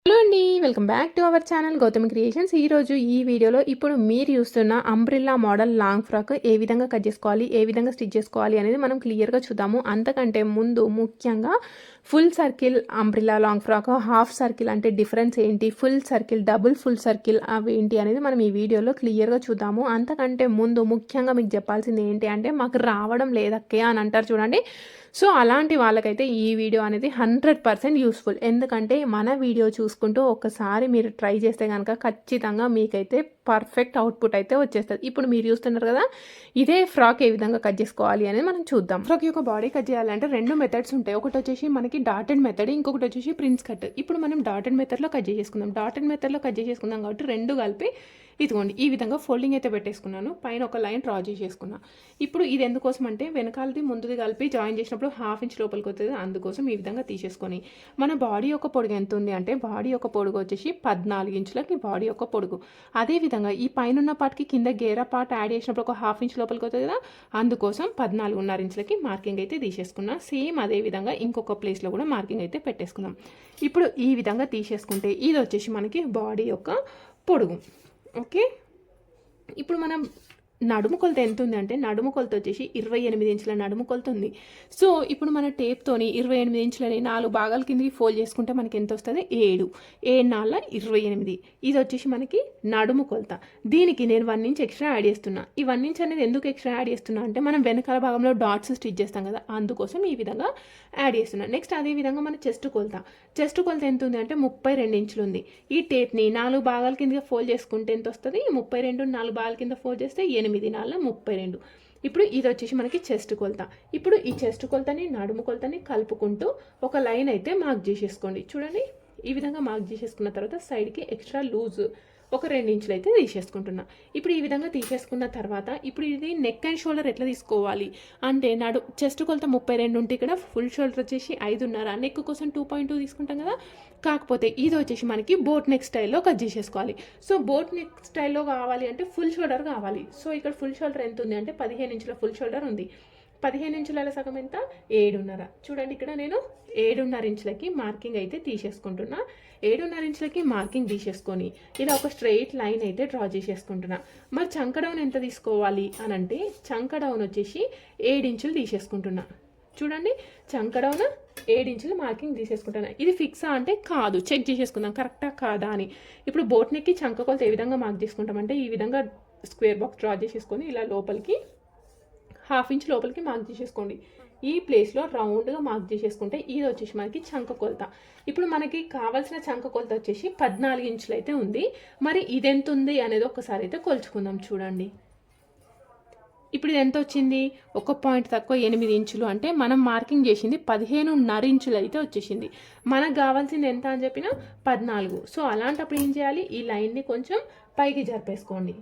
Hello అండి, welcome back to our channel Gautami creations. ఈరోజు ఈ వీడియోలో ఇప్పుడు మీరు చూస్తున్న అంబ్రిల్లా మోడల్ లాంగ్ ఫ్రాక్ ఏ విధంగా కట్ చేసుకోవాలి, ఏ విధంగా స్టిచ్ చేసుకోవాలి అనేది మనం క్లియర్గా చూద్దాము. అంతకంటే ముందు ముఖ్యంగా full circle umbrella long frock, half circle అంటే డిఫరెన్స్ ఏంటి, full circle, double full circle అవి ఏంటి అనేది మనం ఈ వీడియోలో క్లియర్గా చూద్దాము. అంతకంటే ముందు ముఖ్యంగా మీకు చెప్పాల్సింది ఏంటి అంటే, మాకు రావడం లేదక్కే అని అంటారు చూడండి. సో అలాంటి వాళ్ళకైతే ఈ వీడియో అనేది 100% యూస్ఫుల్. ఎందుకంటే మన వీడియో చూసుకుంటూ ఒకసారి మీరు ట్రై చేస్తే కనుక ఖచ్చితంగా మీకైతే పర్ఫెక్ట్ అవుట్పుట్ అయితే వచ్చేస్తుంది. ఇప్పుడు మీరు చూస్తున్నారు కదా, ఇదే ఫ్రాక్ ఏ విధంగా కట్ చేసుకోవాలి అనేది మనం చూద్దాం. ఫ్రాక్ యొక్క బాడీ కట్ చేయాలంటే రెండు మెథడ్స్ ఉంటాయి. ఒకటి వచ్చేసి మనకి డాటెడ్ మెథడ్, ఇంకొకటి వచ్చేసి ప్రిన్స్ కట్. ఇప్పుడు మనం డాటెడ్ మెథడ్లో కట్ చేసుకుందాం. డాటెడ్ మెథడ్లో కట్ చేసుకుందాం కాబట్టి రెండు కలిపి ఇదిగోండి ఈ విధంగా ఫోల్డింగ్ అయితే పెట్టేసుకున్నాను. పైన ఒక లైన్ డ్రా చేసేసుకున్నా. ఇప్పుడు ఇది ఎందుకోసం అంటే, వెనకాలది ముందుది కలిపి జాయిన్ చేసినప్పుడు 1/2 ఇంచ్ లోపలికి వస్తుంది. అందుకోసం ఈ విధంగా తీసేసుకొని మన బాడీ యొక్క పొడుగు ఎంత ఉంది అంటే, బాడీ యొక్క పొడుగు వచ్చేసి 14 ఇంచులకి బాడీ యొక్క పొడుగు. అదేవిధంగా ఈ పైన ఉన్న పార్ట్కి కింద గేరా పార్ట్ యాడ్ చేసినప్పుడు ఒక 1/2 ఇంచ్ లోపలికి వస్తుంది కదా, అందుకోసం 14.5 ఇంచులకి మార్కింగ్ అయితే తీసేసుకున్నా. సేమ్ అదే విధంగా ఇంకొక ప్లేస్లో కూడా మార్కింగ్ అయితే పెట్టేసుకుందాం. ఇప్పుడు ఈ విధంగా తీసేసుకుంటే ఇది వచ్చేసి మనకి బాడీ యొక్క పొడుగు. ఓకే, ఇప్పుడు మనం నడుము కొలత ఎంత ఉంది అంటే, నడుము కొలత వచ్చేసి 28 ఇంచుల నడుము కొలత ఉంది. సో ఇప్పుడు మన టేప్తోని 28 ఇంచులని 4 భాగాల కిందకి ఫోల్డ్ చేసుకుంటే మనకి ఎంత వస్తుంది, 7. 7 4 28. ఇది వచ్చేసి మనకి నడుము కొలత. దీనికి నేను 1 ఇంచ్ ఎక్స్ట్రా యాడ్ చేస్తున్నా. ఈ 1 ఇంచ్ అనేది ఎందుకు ఎక్స్ట్రా యాడ్ చేస్తున్నా అంటే, మనం వెనకాల భాగంలో డాట్స్ స్టిచ్ చేస్తాం కదా, అందుకోసం ఈ విధంగా యాడ్ చేస్తున్నా. నెక్స్ట్ అదే విధంగా మన చెస్ట్ కొలత. చెస్ట్ కొలత ఎంత ఉంది అంటే 32 ఇంచులు ఉంది. ఈ టేప్ని 4 భాగాల కింద ఫోల్డ్ చేసుకుంటే ఎంత వస్తుంది, 32 4 భాగాల కింద ఫోల్డ్ చేస్తే 8 4 32. ఇప్పుడు ఇది వచ్చేసి మనకి చెస్ట్ కొలత. ఇప్పుడు ఈ చెస్ట్ కొలతని నడుము కొలతని కలుపుకుంటూ ఒక లైన్ అయితే మార్క్ చేసేసుకోండి. చూడండి ఈ విధంగా మార్క్ చేసేసుకున్న తర్వాత సైడ్కి ఎక్స్ట్రా లూజ్ ఒక 2 ఇంచులు అయితే తీసేసుకుంటున్నా. ఇప్పుడు ఈ విధంగా తీసేసుకున్న తర్వాత ఇప్పుడు ఇది నెక్ అండ్ షోల్డర్ ఎట్లా తీసుకోవాలి అంటే, చెస్ట్ కొలత 32 ఉంటే ఇక్కడ ఫుల్ షోల్డర్ వచ్చేసి 5.5, నెక్ కోసం 2.2 తీసుకుంటాం కదా. కాకపోతే ఇది వచ్చేసి మనకి బోట్ నెక్ స్టైల్లో కట్ చేసేసుకోవాలి. సో బోట్ నెక్ స్టైల్లో కావాలి అంటే ఫుల్ షోల్డర్ కావాలి. సో ఇక్కడ ఫుల్ షోల్డర్ ఎంత ఉంది అంటే 15 ఇంచుల ఫుల్ షోల్డర్ ఉంది. 15 ఇంచుల సగం ఎంత, 7.5. చూడండి ఇక్కడ నేను 7.5 ఇంచులకి మార్కింగ్ అయితే తీసేసుకుంటున్నా. 7.5 ఇంచులకి మార్కింగ్ తీసేసుకొని ఇలా ఒక స్ట్రెయిట్ లైన్ అయితే డ్రా చేసేసుకుంటున్నా. మరి చంక డౌన్ ఎంత తీసుకోవాలి అని అంటే, చంక డౌన్ వచ్చేసి 7 ఇంచులు తీసేసుకుంటున్నా. చూడండి చంక డౌన్ 7 ఇంచులు మార్కింగ్ తీసేసుకుంటున్నా. ఇది ఫిక్సా అంటే కాదు, చెక్ చేసేసుకుందాం కరెక్టా కాదా అని. ఇప్పుడు బోట్ నెక్కి చంక కొలత ఏ విధంగా మార్క్ చేసుకుంటామంటే, ఈ విధంగా స్క్వేర్ బాక్స్ డ్రా చేసేసుకొని ఇలా లోపలికి 1/2 ఇంచ్ లోపలికి మార్క్ చేసేసుకోండి. ఈ ప్లేస్లో రౌండ్గా మార్క్ చేసేసుకుంటే ఇది వచ్చేసి మనకి చంక కొలత. ఇప్పుడు మనకి కావాల్సిన చంక కొలత వచ్చేసి 14 ఇంచులు అయితే ఉంది. మరి ఇది ఎంత ఉంది అనేది ఒకసారి అయితే కొలుచుకుందాం. చూడండి ఇప్పుడు ఇది ఎంత వచ్చింది, 1 పాయింట్ తక్కువ 8 ఇంచులు. అంటే మనం మార్కింగ్ చేసింది 15.5 ఇంచులు అయితే వచ్చేసింది. మనకు కావాల్సింది ఎంత అని చెప్పిన 14. సో అలాంటప్పుడు ఏం చేయాలి, ఈ లైన్ని కొంచెం పైకి జరిపేసుకోండి.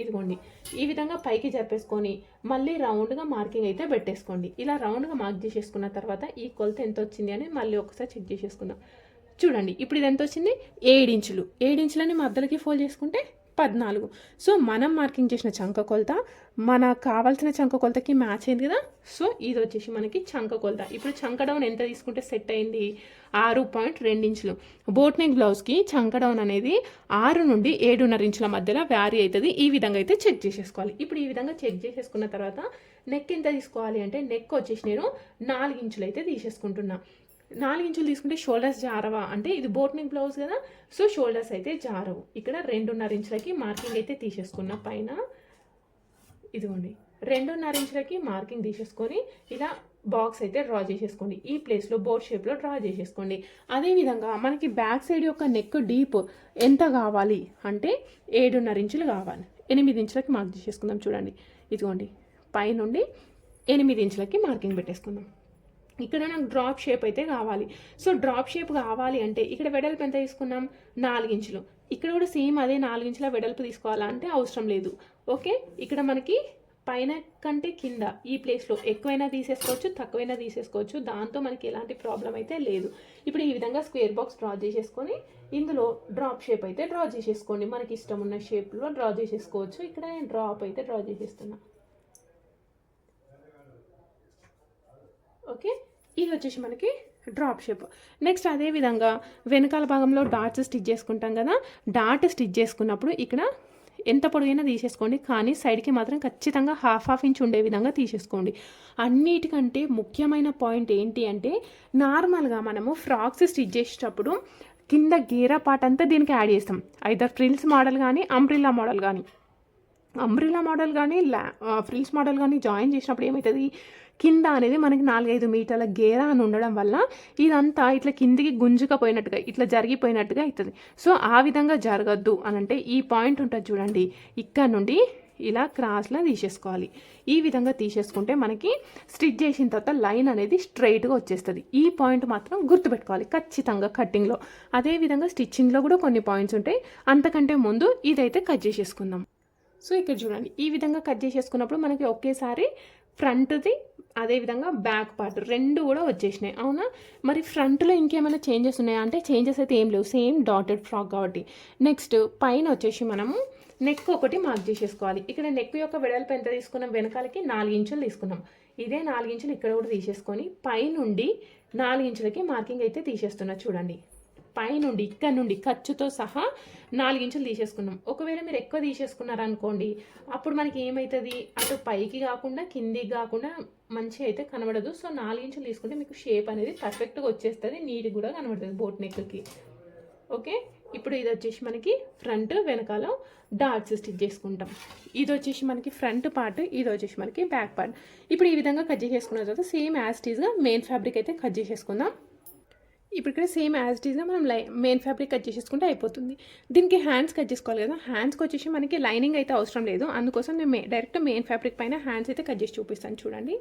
ఇదిగోండి ఈ విధంగా పైకి జరిపేసుకొని మళ్ళీ రౌండ్గా మార్కింగ్ అయితే పెట్టేసుకోండి. ఇలా రౌండ్గా మార్క్ చేసేసుకున్న తర్వాత ఈ కొలత ఎంత వచ్చింది అని మళ్ళీ ఒకసారి చెక్ చేసేసుకుందాం. చూడండి ఇప్పుడు ఇది ఎంత వచ్చింది, 7 ఇంచులు. 7 ఇంచులని మధ్యలోకి ఫోల్డ్ చేసుకుంటే 14. సో మనం మార్కింగ్ చేసిన చంక కొలత మనకు కావాల్సిన చంక కొలతకి మ్యాచ్ అయింది కదా. సో ఇది వచ్చేసి మనకి చంక కొలత. ఇప్పుడు చంక డౌన్ ఎంత తీసుకుంటే సెట్ అయింది, 6.2 ఇంచులు. బోట్ నెక్ బ్లౌజ్కి చంక డౌన్ అనేది 6 నుండి 7.5 ఇంచుల మధ్యలో వ్యారీ అవుతుంది. ఈ విధంగా అయితే చెక్ చేసేసుకోవాలి. ఇప్పుడు ఈ విధంగా చెక్ చేసేసుకున్న తర్వాత నెక్ ఎంత తీసుకోవాలి అంటే, నెక్ వచ్చేసి నేను 4 ఇంచులు అయితే తీసేసుకుంటున్నా. 4 ఇంచులు తీసుకుంటే షోల్డర్స్ జారవా అంటే, ఇది బోట్ నెక్ బ్లౌజ్ కదా, సో షోల్డర్స్ అయితే జారవు. ఇక్కడ 2.5 ఇంచులకి మార్కింగ్ అయితే తీసేసుకున్న పైన. ఇదిగోండి 2.5 ఇంచులకి మార్కింగ్ తీసేసుకొని ఇలా బాక్స్ అయితే డ్రా చేసేసుకోండి. ఈ ప్లేస్లో బోట్ షేప్లో డ్రా చేసేసుకోండి. అదేవిధంగా మనకి బ్యాక్ సైడ్ యొక్క నెక్ డీప్ ఎంత కావాలి అంటే 7.5 ఇంచులు కావాలి. 8 ఇంచులకి మార్క్ చేసేసుకుందాం. చూడండి ఇదిగోండి పైనుండి 8 ఇంచులకి మార్కింగ్ పెట్టేసుకుందాం. ఇక్కడ నాకు డ్రాప్ షేప్ అయితే కావాలి. సో డ్రాప్ షేప్ కావాలి అంటే ఇక్కడ వెడల్పు ఎంత తీసుకున్నాం, 4 ఇంచులు. ఇక్కడ కూడా సేమ్ అదే 4 ఇంచుల వెడల్పు తీసుకోవాలా అంటే అవసరం లేదు. ఓకే, ఇక్కడ మనకి పైన కంటే కింద ఈ ప్లేస్లో ఎక్కువైనా తీసేసుకోవచ్చు, తక్కువైనా తీసేసుకోవచ్చు. దాంతో మనకి ఎలాంటి ప్రాబ్లం అయితే లేదు. ఇప్పుడు ఈ విధంగా స్క్వేర్ బాక్స్ డ్రా చేసేసుకొని ఇందులో డ్రాప్ షేప్ అయితే డ్రా చేసేసుకోండి. మనకి ఇష్టం ఉన్న షేప్లో డ్రా చేసేసుకోవచ్చు. ఇక్కడ నేను డ్రాప్ అయితే డ్రా చేసేస్తున్నా. ఓకే, ఇది వచ్చేసి మనకి డ్రాప్ షేప్. నెక్స్ట్ అదే విధంగా వెనకాల భాగంలో డాట్స్ స్టిచ్ చేసుకుంటాం కదా, డాట్ స్టిచ్ చేసుకున్నప్పుడు ఇక్కడ ఎంత పొడవైనా తీసేసుకోండి, కానీ సైడ్కి మాత్రం ఖచ్చితంగా హాఫ్ ఇంచ్ ఉండే విధంగా తీసేసుకోండి. అన్నిటికంటే ముఖ్యమైన పాయింట్ ఏంటి అంటే, నార్మల్గా మనము ఫ్రాక్స్ స్టిచ్ చేసేటప్పుడు కింద గేరా పార్ట్ అంతా దీనికి యాడ్ చేస్తాం, ఐదర్ ఫ్రిల్స్ మోడల్ కానీ అంబ్రిల్లా మోడల్ కానీ ఫ్రిల్స్ మోడల్ కానీ జాయిన్ చేసినప్పుడు ఏమవుతుంది, కింద అనేది మనకి 4-5 మీటర్ల గేరా అని ఉండడం వల్ల ఇదంతా ఇట్లా కిందికి గుంజుకపోయినట్టుగా ఇట్లా జరిగిపోయినట్టుగా అవుతుంది. సో ఆ విధంగా జరగద్దు అని అంటే ఈ పాయింట్ ఉంటుంది చూడండి, ఇక్కడ నుండి ఇలా క్రాస్లా తీసేసుకోవాలి. ఈ విధంగా తీసేసుకుంటే మనకి స్టిచ్ చేసిన తర్వాత లైన్ అనేది స్ట్రైట్గా వచ్చేస్తుంది. ఈ పాయింట్ మాత్రం గుర్తుపెట్టుకోవాలి ఖచ్చితంగా కట్టింగ్లో. అదేవిధంగా స్టిచ్చింగ్లో కూడా కొన్ని పాయింట్స్ ఉంటాయి, అంతకంటే ముందు ఇదైతే కట్ చేసేసుకుందాం. సో ఇక్కడ చూడండి, ఈ విధంగా కట్ చేసేసుకున్నప్పుడు మనకి ఒకేసారి ఫ్రంట్ది అదేవిధంగా బ్యాక్ పార్ట్ రెండు కూడా వచ్చేసినాయి, అవునా? మరి ఫ్రంట్లో ఇంకేమైనా చేంజెస్ ఉన్నాయా అంటే చేంజెస్ అయితే ఏం లేవు, సేమ్ డాటెడ్ ఫ్రాక్ కాబట్టి. నెక్స్ట్ పైన వచ్చేసి మనము నెక్ ఒకటి మార్క్ చేసేసుకోవాలి. ఇక్కడ నెక్ యొక్క వెడల్పు ఎంత తీసుకున్నాం, వెనకాలకి 4 ఇంచులు తీసుకున్నాం. ఇదే 4 ఇంచులు ఇక్కడ కూడా తీసేసుకొని పైనుండి 4 ఇంచులకి మార్కింగ్ అయితే తీసేస్తున్నా చూడండి. పైనుండి ఇక్కడ నుండి ఖర్చుతో సహా 4 ఇంచులు తీసేసుకున్నాం. ఒకవేళ మీరు ఎక్కువ తీసేసుకున్నారనుకోండి, అప్పుడు మనకి ఏమవుతుంది, అటు పైకి కాకుండా కిందికి కాకుండా మంచిగా అయితే కనబడదు. సో 4 ఇంచులు తీసుకుంటే మీకు షేప్ అనేది పర్ఫెక్ట్గా వచ్చేస్తుంది, నీట్గా కూడా కనబడుతుంది బోట్ నెక్కి. ఓకే, ఇప్పుడు ఇది వచ్చేసి మనకి ఫ్రంట్ వెనకాల డాట్స్ స్టిచ్ చేసుకుంటాం. ఇది వచ్చేసి మనకి ఫ్రంట్ పార్ట్, ఇది వచ్చేసి మనకి బ్యాక్ పార్ట్. ఇప్పుడు ఈ విధంగా కట్ చేసుకున్న తర్వాత సేమ్ యాజ్ ఇట్ ఈస్గా మెయిన్ ఫ్యాబ్రిక్ అయితే కట్ చేసేసుకుందాం. ఇప్పుడు ఇక్కడ సేమ్ యాజ్ ఇట్ ఈస్గా మనం మెయిన్ ఫ్యాబ్రిక్ కట్ చేసేసుకుంటే అయిపోతుంది. దీనికి హ్యాండ్స్ కట్ చేసుకోవాలి కదా, హ్యాండ్స్కి వచ్చేసి మనకి లైనింగ్ అయితే అవసరం లేదు, అందుకోసం నేను డైరెక్ట్ మెయిన్ ఫ్యాబ్రిక్ పైన హ్యాండ్స్ అయితే కట్ చేసి చూపిస్తాను చూడండి.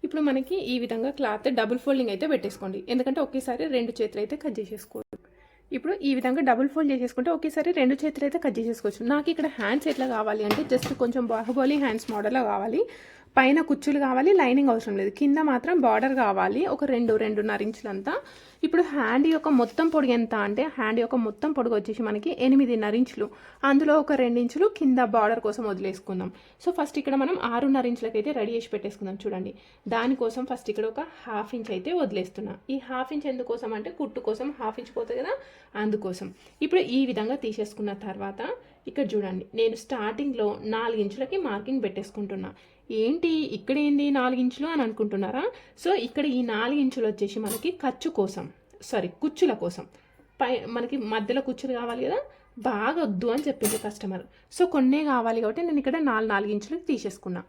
ఇప్పుడు మనకి ఈ విధంగా క్లాత్ డబుల్ ఫోల్డింగ్ అయితే పెట్టేసుకోండి, ఎందుకంటే ఒకేసారి 2 చేతులు అయితే కట్ చేసేసుకోవచ్చు. ఇప్పుడు ఈ విధంగా డబుల్ ఫోల్డ్ చేసేసుకుంటే ఒకేసారి 2 చేతులు అయితే కట్ చేసేసుకోవచ్చు. నాకు ఇక్కడ హ్యాండ్స్ ఎట్లా కావాలి అంటే జస్ట్ కొంచెం బాహుబలి హ్యాండ్స్ మోడల్లో కావాలి, పైన కుచ్చులు కావాలి, లైనింగ్ అవసరం లేదు, కింద మాత్రం బార్డర్ కావాలి ఒక 2-2.5 ఇంచులంతా. ఇప్పుడు హ్యాండ్ యొక్క మొత్తం పొడుగు ఎంత అంటే హ్యాండ్ యొక్క మొత్తం పొడుగు వచ్చేసి మనకి 8.5 ఇంచులు, అందులో ఒక 2 ఇంచులు కింద బార్డర్ కోసం వదిలేసుకుందాం. సో ఫస్ట్ ఇక్కడ మనం 6.5 ఇంచులకి అయితే రెడీ చేసి పెట్టేసుకుందాం చూడండి. దానికోసం ఫస్ట్ ఇక్కడ ఒక 1/2 ఇంచ్ అయితే వదిలేస్తున్నా. ఈ 1/2 ఇంచ్ ఎందుకోసం అంటే కుట్టు కోసం 1/2 ఇంచ్ పోతుంది కదా, అందుకోసం. ఇప్పుడు ఈ విధంగా తీసేసుకున్న తర్వాత ఇక్కడ చూడండి, నేను స్టార్టింగ్లో 4 ఇంచులకి మార్కింగ్ పెట్టేసుకుంటున్నా. ఏంటి ఇక్కడ ఏంది 4 ఇంచులు అని అనుకుంటున్నారా? సో ఇక్కడ ఈ 4 ఇంచులు వచ్చేసి మనకి కుచ్చుల కోసం మనకి మధ్యలో కుచ్చులు కావాలి కదా, బాగా వద్దు అని చెప్పింది కస్టమర్. సో కొన్నే కావాలి కాబట్టి నేను ఇక్కడ 4 ఇంచులు తీసేసుకున్నా.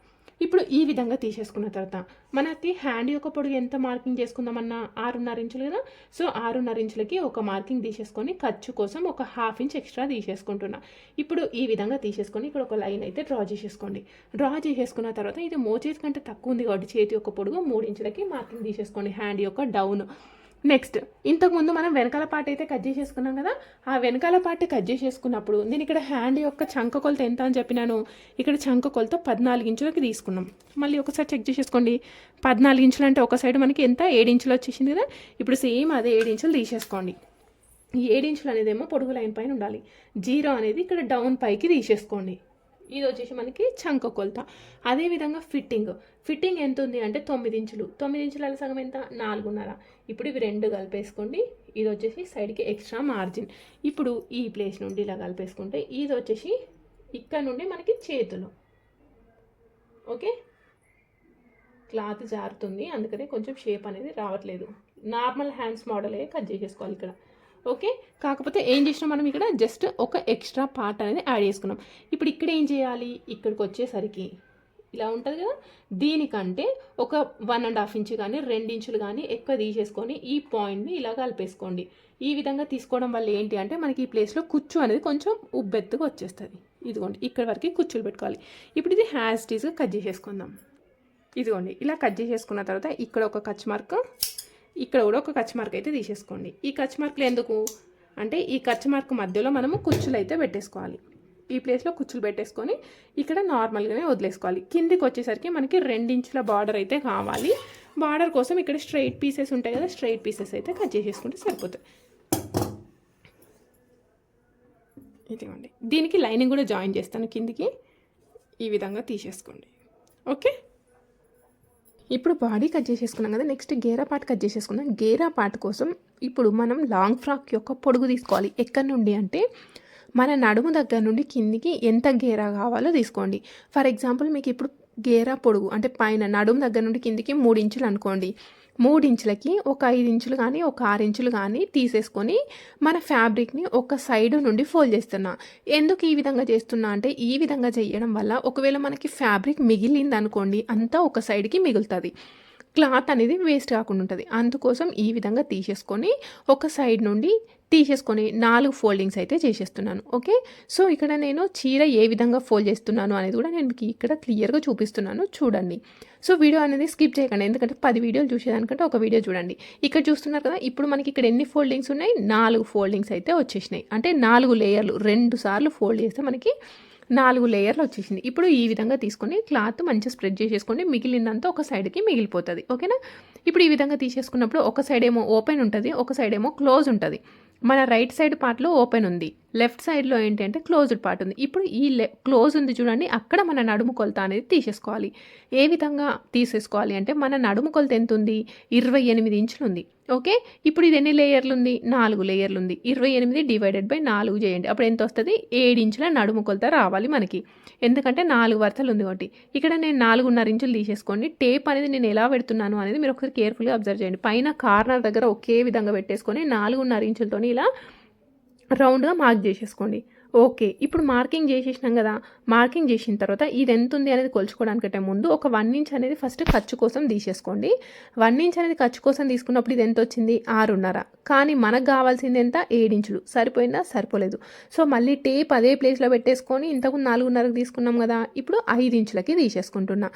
ఇప్పుడు ఈ విధంగా తీసేసుకున్న తర్వాత మనకి హ్యాండ్ యొక్క పొడుగు ఎంత మార్కింగ్ చేసుకుందామన్నా 6.5 ఇంచులు కదా. సో 6.5 ఇంచులకి ఒక మార్కింగ్ తీసేసుకొని ఖర్చు కోసం ఒక 1/2 ఇంచ్ ఎక్స్ట్రా తీసేసుకుంటున్నా. ఇప్పుడు ఈ విధంగా తీసేసుకొని ఇక్కడ ఒక లైన్ అయితే డ్రా చేసేసుకోండి. డ్రా చేసేసుకున్న తర్వాత ఇది మోచేతి కంటే తక్కువ ఉంది కాబట్టి చేతి యొక్క పొడుగు 3 ఇంచులకి మార్కింగ్ తీసేసుకోండి హ్యాండ్ యొక్క డౌన్. నెక్స్ట్ ఇంతకుముందు మనం వెనకాల పార్ట్ అయితే కట్ చేసేసుకున్నాం కదా, ఆ వెనకాల పార్ట్ కట్ చేసేసుకున్నప్పుడు నేను ఇక్కడ హ్యాండ్ యొక్క చంక కొలత ఎంత అని చెప్పినాను, ఇక్కడ చంక కొలత 14 ఇంచులకి తీసుకున్నాం. మళ్ళీ ఒకసారి చెక్ చేసేసుకోండి, 14 ఇంచులు అంటే ఒక సైడ్ మనకి ఎంత 7 ఇంచులు వచ్చేసింది కదా. ఇప్పుడు సేమ్ అదే 7 ఇంచులు తీసేసుకోండి. ఈ 7 ఇంచులు అనేది ఏమో పొడుగు లైన్ పైన ఉండాలి, 0 అనేది ఇక్కడ డౌన్ పైకి తీసేసుకోండి. ఇది వచ్చేసి మనకి చంక కొలత. అదేవిధంగా ఫిట్టింగ్ ఎంత ఉంది అంటే 9 ఇంచులు, 9 ఇంచుల సగం ఎంత 4.5. ఇప్పుడు ఇవి 2 కలిపేసుకోండి. ఇది వచ్చేసి సైడ్కి ఎక్స్ట్రా మార్జిన్. ఇప్పుడు ఈ ప్లేస్ నుండి ఇలా కలిపేసుకుంటే ఇది వచ్చేసి ఇక్కడ నుండి మనకి చేతులు. ఓకే, క్లాత్ జారుతుంది అందుకనే కొంచెం షేప్ అనేది రావట్లేదు, నార్మల్ హ్యాండ్స్ మోడలే కట్ చేసేసుకోవాలి ఇక్కడ. ఓకే, కాకపోతే ఏం చేసినాం మనం ఇక్కడ జస్ట్ ఒక ఎక్స్ట్రా పార్ట్ అనేది యాడ్ చేసుకున్నాం. ఇప్పుడు ఇక్కడ ఏం చేయాలి, ఇక్కడికి వచ్చేసరికి ఇలా ఉంటుంది కదా, దీనికంటే ఒక 1.5 ఇంచు కానీ 2 ఇంచులు కానీ ఎక్కువ తీసేసుకొని ఈ పాయింట్ని ఇలా కలిపేసుకోండి. ఈ విధంగా తీసుకోవడం వల్ల ఏంటి అంటే మనకి ఈ ప్లేస్లో కుచ్చు అనేది కొంచెం ఉబ్బెత్తుగా వచ్చేస్తుంది. ఇదిగోండి ఇక్కడ వరకు కుచ్చులు పెట్టుకోవాలి. ఇప్పుడు ఇది హ్యాస్టీస్గా కట్ చేసేసుకుందాం. ఇదిగోండి ఇలా కట్ చేసేసుకున్న తర్వాత ఇక్కడ ఒక కచ్ మార్క్, ఇక్కడ కూడా ఒక కచ్ మార్క్ అయితే తీసేసుకోండి. ఈ కచ్ మార్కులు ఎందుకు అంటే ఈ కచ్ మార్క్ మధ్యలో మనము కుచ్చులు అయితే పెట్టేసుకోవాలి. ఈ ప్లేస్లో కుచ్చులు పెట్టేసుకొని ఇక్కడ నార్మల్గానే వదిలేసుకోవాలి. కిందికి వచ్చేసరికి మనకి 2 ఇంచుల బార్డర్ అయితే కావాలి. బార్డర్ కోసం ఇక్కడ స్ట్రైట్ పీసెస్ ఉంటాయి కదా, స్ట్రైట్ పీసెస్ అయితే కట్ చేసేసుకుంటే సరిపోతుంది. ఇదిగోండి, దీనికి లైనింగ్ కూడా జాయిన్ చేస్తాను కిందికి. ఈ విధంగా తీసేసుకోండి. ఓకే, ఇప్పుడు బాడీ కట్ చేసేసుకున్నాం కదా, నెక్స్ట్ గేరా పార్ట్ కట్ చేసేసుకున్నాం. గేరా పార్ట్ కోసం ఇప్పుడు మనం లాంగ్ ఫ్రాక్ యొక్క పొడుగు తీసుకోవాలి. ఎక్కడి నుండి అంటే మన నడుము దగ్గర నుండి కిందికి ఎంత గేరా కావాలో తీసుకోండి. ఫర్ ఎగ్జాంపుల్ మీకు ఇప్పుడు గేరా పొడుగు అంటే పైన నడుము దగ్గర నుండి కిందికి 3 ఇంచులు అనుకోండి. 3 ఇంచులకి ఒక 5 ఇంచులు కానీ ఒక 6 ఇంచులు కానీ తీసేసుకొని మన ఫ్యాబ్రిక్ని ఒక సైడ్ నుండి ఫోల్డ్ చేస్తున్నా. ఎందుకు ఈ విధంగా చేస్తున్నా అంటే ఈ విధంగా చేయడం వల్ల ఒకవేళ మనకి ఫ్యాబ్రిక్ మిగిలింది అనుకోండి, అంతా ఒక సైడ్కి మిగులుతుంది, క్లాత్ అనేది వేస్ట్ కాకుండా ఉంటుంది. అందుకోసం ఈ విధంగా తీసేసుకొని ఒక సైడ్ నుండి తీసేసుకొని 4 ఫోల్డింగ్స్ అయితే చేసేస్తున్నాను. ఓకే, సో ఇక్కడ నేను చీర ఏ విధంగా ఫోల్డ్ చేస్తున్నాను అనేది కూడా నేను మీకు ఇక్కడ క్లియర్గా చూపిస్తున్నాను, చూడండి. సో వీడియో అనేది స్కిప్ చేయకండి, ఎందుకంటే 10 వీడియోలు చూసేదానికంటే ఒక వీడియో చూడండి. ఇక్కడ చూస్తున్నారు కదా, ఇప్పుడు మనకి ఇక్కడ ఎన్ని ఫోల్డింగ్స్ ఉన్నాయి, 4 ఫోల్డింగ్స్ అయితే వచ్చేసినాయి. అంటే 4 లేయర్లు 2 సార్లు ఫోల్డ్ చేస్తే మనకి 4 లేయర్లు వచ్చేసింది. ఇప్పుడు ఈ విధంగా తీసుకొని క్లాత్ మంచిగా స్ప్రెడ్ చేసేసుకోండి, మిగిలిందంతా ఒక సైడ్కి మిగిలిపోతుంది. ఓకేనా, ఇప్పుడు ఈ విధంగా తీసేసుకున్నప్పుడు ఒక సైడ్ ఏమో ఓపెన్ ఉంటుంది, ఒక సైడ్ ఏమో క్లోజ్ ఉంటుంది. మన రైట్ సైడ్ పార్ట్లో ఓపెన్ ఉంది, లెఫ్ట్ సైడ్లో ఏంటంటే క్లోజ్డ్ పార్ట్ ఉంది. ఇప్పుడు ఈ క్లోజ్ ఉంది చూడండి, అక్కడ మన నడుము కొలత అనేది తీసేసుకోవాలి. ఏ విధంగా తీసేసుకోవాలి అంటే మన నడుము కొలత ఎంత ఉంది, 28 ఇంచులు ఉంది. ఓకే, ఇప్పుడు ఇది ఎన్ని లేయర్లు ఉంది, 4 లేయర్లు ఉంది. 28 డివైడెడ్ బై 4 చేయండి, అప్పుడు ఎంత వస్తుంది, 7 ఇంచుల నడుము కొలత రావాలి మనకి, ఎందుకంటే 4 వరుసలు ఉంది కాబట్టి. ఇక్కడ నేను 4.5 ఇంచులు తీసేసుకోండి. టేప్ అనేది నేను ఎలా పెడుతున్నాను అనేది మీరు ఒకసారి కేర్ఫుల్గా అబ్జర్వ్ చేయండి. పైన కార్నర్ దగ్గర ఒకే విధంగా పెట్టేసుకొని 4.5 ఇంచులతో ఇలా రౌండ్గా మార్క్ చేసేసుకోండి. ఓకే, ఇప్పుడు మార్కింగ్ చేసేసినాం కదా, మార్కింగ్ చేసిన తర్వాత ఇది ఎంత ఉంది అనేది కొలుచుకోవడానికంటే ముందు ఒక 1 ఇంచ్ అనేది ఫస్ట్ ఖర్చు కోసం తీసేసుకోండి. 1 ఇంచ్ అనేది ఖర్చు కోసం తీసుకున్నప్పుడు ఇది ఎంత వచ్చింది, 6.5. కానీ మనకు కావాల్సింది ఎంత, 7 ఇంచులు. సరిపోయిందా, సరిపోలేదు. సో మళ్ళీ టేప్ అదే ప్లేస్లో పెట్టేసుకొని ఇంతకు 4.5కి తీసుకున్నాం కదా, ఇప్పుడు 5 ఇంచులకి తీసేసుకుంటున్నా.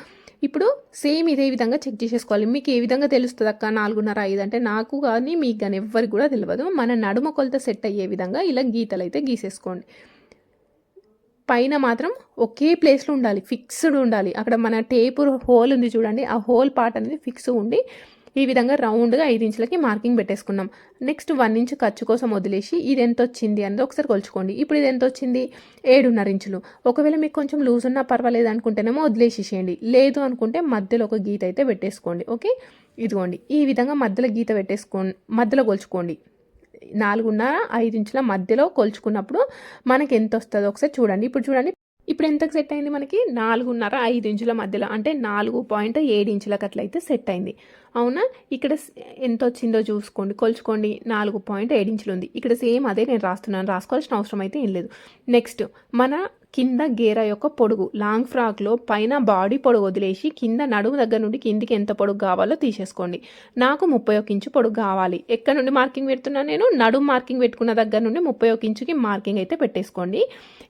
ఇప్పుడు సేమ్ ఇదే విధంగా చెక్ చేసేసుకోవాలి. మీకు ఏ విధంగా తెలుస్తుంది అక్క 4.5 5 అంటే, నాకు కానీ మీకు కానీ ఎవ్వరికి కూడా తెలియదు. మన నడుము కొలత సెట్ అయ్యే విధంగా ఇలా గీతలు అయితే గీసేసుకోండి. పైన మాత్రం ఒకే ప్లేస్లో ఉండాలి, ఫిక్స్డ్ ఉండాలి. అక్కడ మన టేపు హోల్ ఉంది చూడండి, ఆ హోల్ పార్ట్ అనేది ఫిక్స్ ఉండి ఈ విధంగా రౌండ్గా 5 ఇంచులకి మార్కింగ్ పెట్టేసుకున్నాం. నెక్స్ట్ 1 ఇంచ్ ఖర్చు కోసం వదిలేసి ఇది ఎంత వచ్చింది అనేది ఒకసారి కొలుచుకోండి. ఇప్పుడు ఇది ఎంత వచ్చింది, 7.5 ఇంచులు. ఒకవేళ మీకు కొంచెం లూజ్ ఉన్నా పర్వాలేదు అనుకుంటేనేమో వదిలేసేసేయండి, లేదు అనుకుంటే మధ్యలో ఒక గీత అయితే పెట్టేసుకోండి. ఓకే, ఇదిగోండి ఈ విధంగా మధ్యలో గీత పెట్టేసుకోండి, మధ్యలో కొలుచుకోండి. 4.5 ఇంచుల మధ్యలో కొలుచుకున్నప్పుడు మనకి ఎంత వస్తుందో ఒకసారి చూడండి. ఇప్పుడు చూడండి, ఇప్పుడు ఎంతకు సెట్ అయింది మనకి, 4.5 ఇంచుల మధ్యలో, అంటే 4.7 ఇంచులకు అట్లయితే సెట్ అయింది. అవునా, ఇక్కడ ఎంత వచ్చిందో చూసుకోండి, కొలుచుకోండి. 4.7 ఇంచులు ఉంది. ఇక్కడ సేమ్ అదే నేను రాస్తున్నాను, రాసుకోవాల్సిన అవసరం అయితే ఏం లేదు. నెక్స్ట్ మన కింద గేరా యొక్క పొడుగు, లాంగ్ ఫ్రాక్లో పైన బాడీ పొడుగు వదిలేసి కింద నడుము దగ్గర నుండి కిందికి ఎంత పొడుగు కావాలో తీసేసుకోండి. నాకు 31 ఇంచు పొడుగు కావాలి. ఎక్కడ నుండి మార్కింగ్ పెడుతున్నాను నేను, నడుము మార్కింగ్ పెట్టుకున్న దగ్గర నుండి 31 ఇంచుకి మార్కింగ్ అయితే పెట్టేసుకోండి.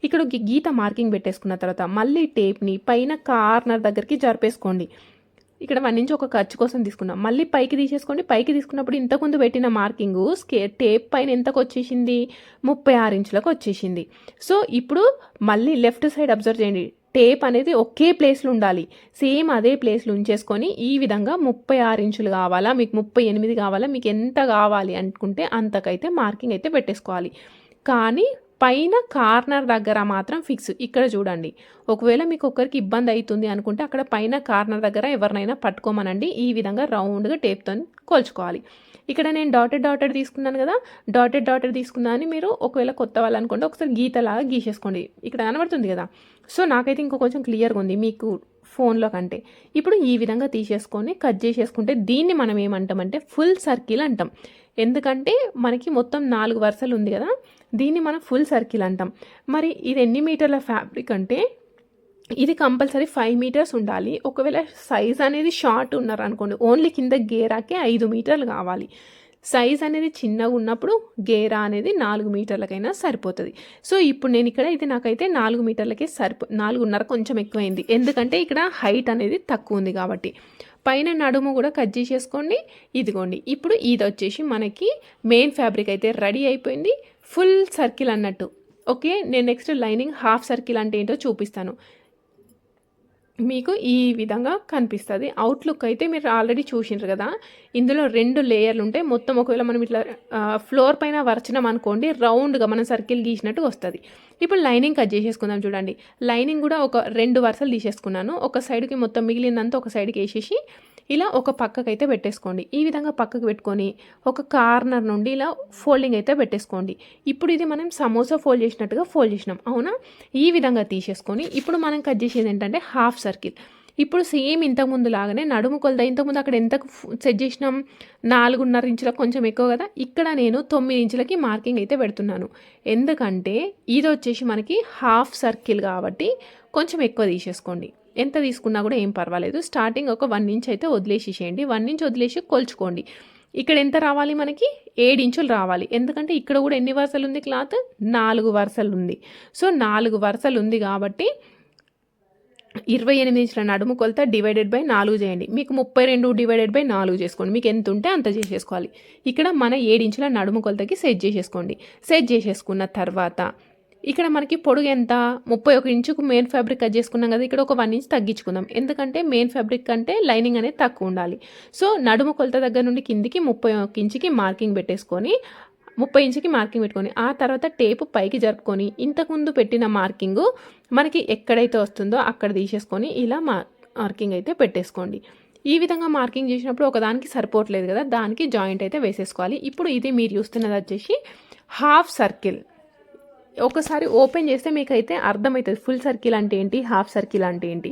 ఇక్కడ గీత మార్కింగ్ పెట్టేసుకున్న తర్వాత మళ్ళీ టేప్ని పైన కార్నర్ దగ్గరికి జరిపేసుకోండి. ఇక్కడ 1 ఇంచ్ ఒక ఖర్చు కోసం తీసుకున్నాం, మళ్ళీ పైకి తీసేసుకోండి. పైకి తీసుకున్నప్పుడు ఇంతకుముందు పెట్టిన మార్కింగ్ టేప్ పైన ఎంతకు వచ్చేసింది, 36 ఇంచులకు వచ్చేసింది. సో ఇప్పుడు మళ్ళీ లెఫ్ట్ సైడ్ అబ్జర్వ్ చేయండి, టేప్ అనేది ఒకే ప్లేస్లో ఉండాలి, సేమ్ అదే ప్లేస్లో ఉంచేసుకొని ఈ విధంగా 36 ఇంచులు కావాలా, మీకు 38 కావాలా, మీకు ఎంత కావాలి అనుకుంటే అంతకైతే మార్కింగ్ అయితే పెట్టేసుకోవాలి. కానీ పైన కార్నర్ దగ్గర మాత్రం ఫిక్స్. ఇక్కడ చూడండి, ఒకవేళ మీకు ఒక్కరికి ఇబ్బంది అవుతుంది అనుకుంటే అక్కడ పైన కార్నర్ దగ్గర ఎవరినైనా పట్టుకోమనండి. ఈ విధంగా రౌండ్గా టేప్తో కొలుచుకోవాలి. ఇక్కడ నేను డాటెడ్ తీసుకున్నాను కదా, డాటెడ్ తీసుకున్నాను. మీరు ఒకవేళ కొత్త వాళ్ళు అనుకుంటే ఒకసారి గీతలాగా గీసేసుకోండి. ఇక్కడ కనబడుతుంది కదా, సో నాకైతే ఇంకో కొంచెం క్లియర్గా ఉంది మీకు ఫోన్లో కంటే. ఇప్పుడు ఈ విధంగా తీసేసుకొని కట్ చేసేసుకుంటే దీన్ని మనం ఏమంటామంటే ఫుల్ సర్కిల్ అంటాం. ఎందుకంటే మనకి మొత్తం 4 వరుసలు ఉంది కదా, దీన్ని మనం ఫుల్ సర్కిల్ అంటాం. మరి ఇది ఎన్ని మీటర్ల ఫ్యాబ్రిక్ అంటే ఇది కంపల్సరీ 5 మీటర్స్ ఉండాలి. ఒకవేళ సైజ్ అనేది షార్ట్ ఉన్నారనుకోండి, ఓన్లీ కింద గేరాకే 5 మీటర్లు కావాలి. సైజ్ అనేది చిన్నగా ఉన్నప్పుడు గేరా అనేది 4 మీటర్లకైనా సరిపోతుంది. సో ఇప్పుడు నేను ఇక్కడ ఇది నాకైతే 4 మీటర్లకే 4.5 కొంచెం ఎక్కువైంది, ఎందుకంటే ఇక్కడ హైట్ అనేది తక్కువ ఉంది కాబట్టి. పైన నడుము కూడా కట్ చేసేసుకోండి. ఇదిగోండి, ఇప్పుడు ఇది వచ్చేసి మనకి మెయిన్ ఫ్యాబ్రిక్ అయితే రెడీ అయిపోయింది, ఫుల్ సర్కిల్ అన్నట్టు. ఓకే, నేను నెక్స్ట్ లైనింగ్ హాఫ్ సర్కిల్ అంటే ఏంటో చూపిస్తాను. మీకు ఈ విధంగా కనిపిస్తుంది. అవుట్లుక్ అయితే మీరు ఆల్రెడీ చూసిండ్రు కదా. ఇందులో 2 లేయర్లు ఉంటాయి. మొత్తం ఒకవేళ మనం ఇట్లా ఫ్లోర్ పైన వరచినాం అనుకోండి, రౌండ్గా మనం సర్కిల్ గీసినట్టు వస్తుంది. ఇప్పుడు లైనింగ్ కట్ చేసేసుకుందాం. చూడండి, లైనింగ్ కూడా ఒక 2 వరుసలు తీసేసుకున్నాను. ఒక సైడ్కి మొత్తం మిగిలిందంతా ఒక సైడ్కి వేసేసి ఇలా ఒక పక్కకైతే పెట్టేసుకోండి. ఈ విధంగా పక్కకు పెట్టుకొని ఒక కార్నర్ నుండి ఇలా ఫోల్డింగ్ అయితే పెట్టేసుకోండి. ఇప్పుడు ఇది మనం సమోసా ఫోల్డ్ చేసినట్టుగా ఫోల్డ్ చేసినాం అవునా. ఈ విధంగా తీసేసుకొని ఇప్పుడు మనం కట్ చేసేది ఏంటంటే హాఫ్ సర్కిల్. ఇప్పుడు సేమ్ ఇంతకుముందు లాగానే నడుము కొలత ఇంతకుముందు అక్కడ ఎంత సెట్ చేసినాం, 4.5 ఇంచులకు కొంచెం ఎక్కువ కదా. ఇక్కడ నేను 9 ఇంచులకి మార్కింగ్ అయితే పెడుతున్నాను. ఎందుకంటే ఇది వచ్చేసి మనకి హాఫ్ సర్కిల్ కాబట్టి కొంచెం ఎక్కువ తీసేసుకోండి. ఎంత తీసుకున్నా కూడా ఏం పర్వాలేదు. స్టార్టింగ్ ఒక 1 ఇంచ్ అయితే వదిలేసేసేయండి. 1 ఇంచ్ వదిలేసి కొలుచుకోండి. ఇక్కడ ఎంత రావాలి మనకి, 7 ఇంచులు రావాలి. ఎందుకంటే ఇక్కడ కూడా ఎన్ని వరుసలు ఉంది క్లాత్, 4 వరుసలు ఉంది. సో 4 వరుసలు ఉంది కాబట్టి 28 ఇంచుల నడుము కొలత డివైడెడ్ బై 4 చేయండి. మీకు 32 డివైడెడ్ బై 4 చేసుకోండి. మీకు ఎంత ఉంటే అంత చేసేసుకోవాలి. ఇక్కడ మన 7 ఇంచుల నడుము కొలతకి సెట్ చేసేసుకోండి. సెట్ చేసేసుకున్న తర్వాత ఇక్కడ మనకి పొడుగు ఎంత, 31 ఇంచుకు మెయిన్ ఫ్యాబ్రిక్ కట్ చేసుకున్నాం కదా. ఇక్కడ ఒక 1 ఇంచ్ తగ్గించుకుందాం. ఎందుకంటే మెయిన్ ఫ్యాబ్రిక్ కంటే లైనింగ్ అనేది తక్కువ ఉండాలి. సో నడుము కొలత దగ్గర నుండి కిందికి 31 ఇంచుకి మార్కింగ్ పెట్టేసుకొని 30 ఇంచుకి మార్కింగ్ పెట్టుకొని ఆ తర్వాత టేపు పైకి జరుపుకొని ఇంతకుముందు పెట్టిన మార్కింగ్ మనకి ఎక్కడైతే వస్తుందో అక్కడ తీసేసుకొని ఇలా మార్కింగ్ అయితే పెట్టేసుకోండి. ఈ విధంగా మార్కింగ్ చేసినప్పుడు ఒకదానికి సరిపోవట్లేదు కదా, దానికి జాయింట్ అయితే వేసేసుకోవాలి. ఇప్పుడు ఇది మీరు చూస్తున్నది వచ్చేసి హాఫ్ సర్కిల్. ఒకసారి ఓపెన్ చేస్తే మీకు అయితే అర్థమవుతుంది ఫుల్ సర్కిల్ అంటే ఏంటి, హాఫ్ సర్కిల్ అంటే ఏంటి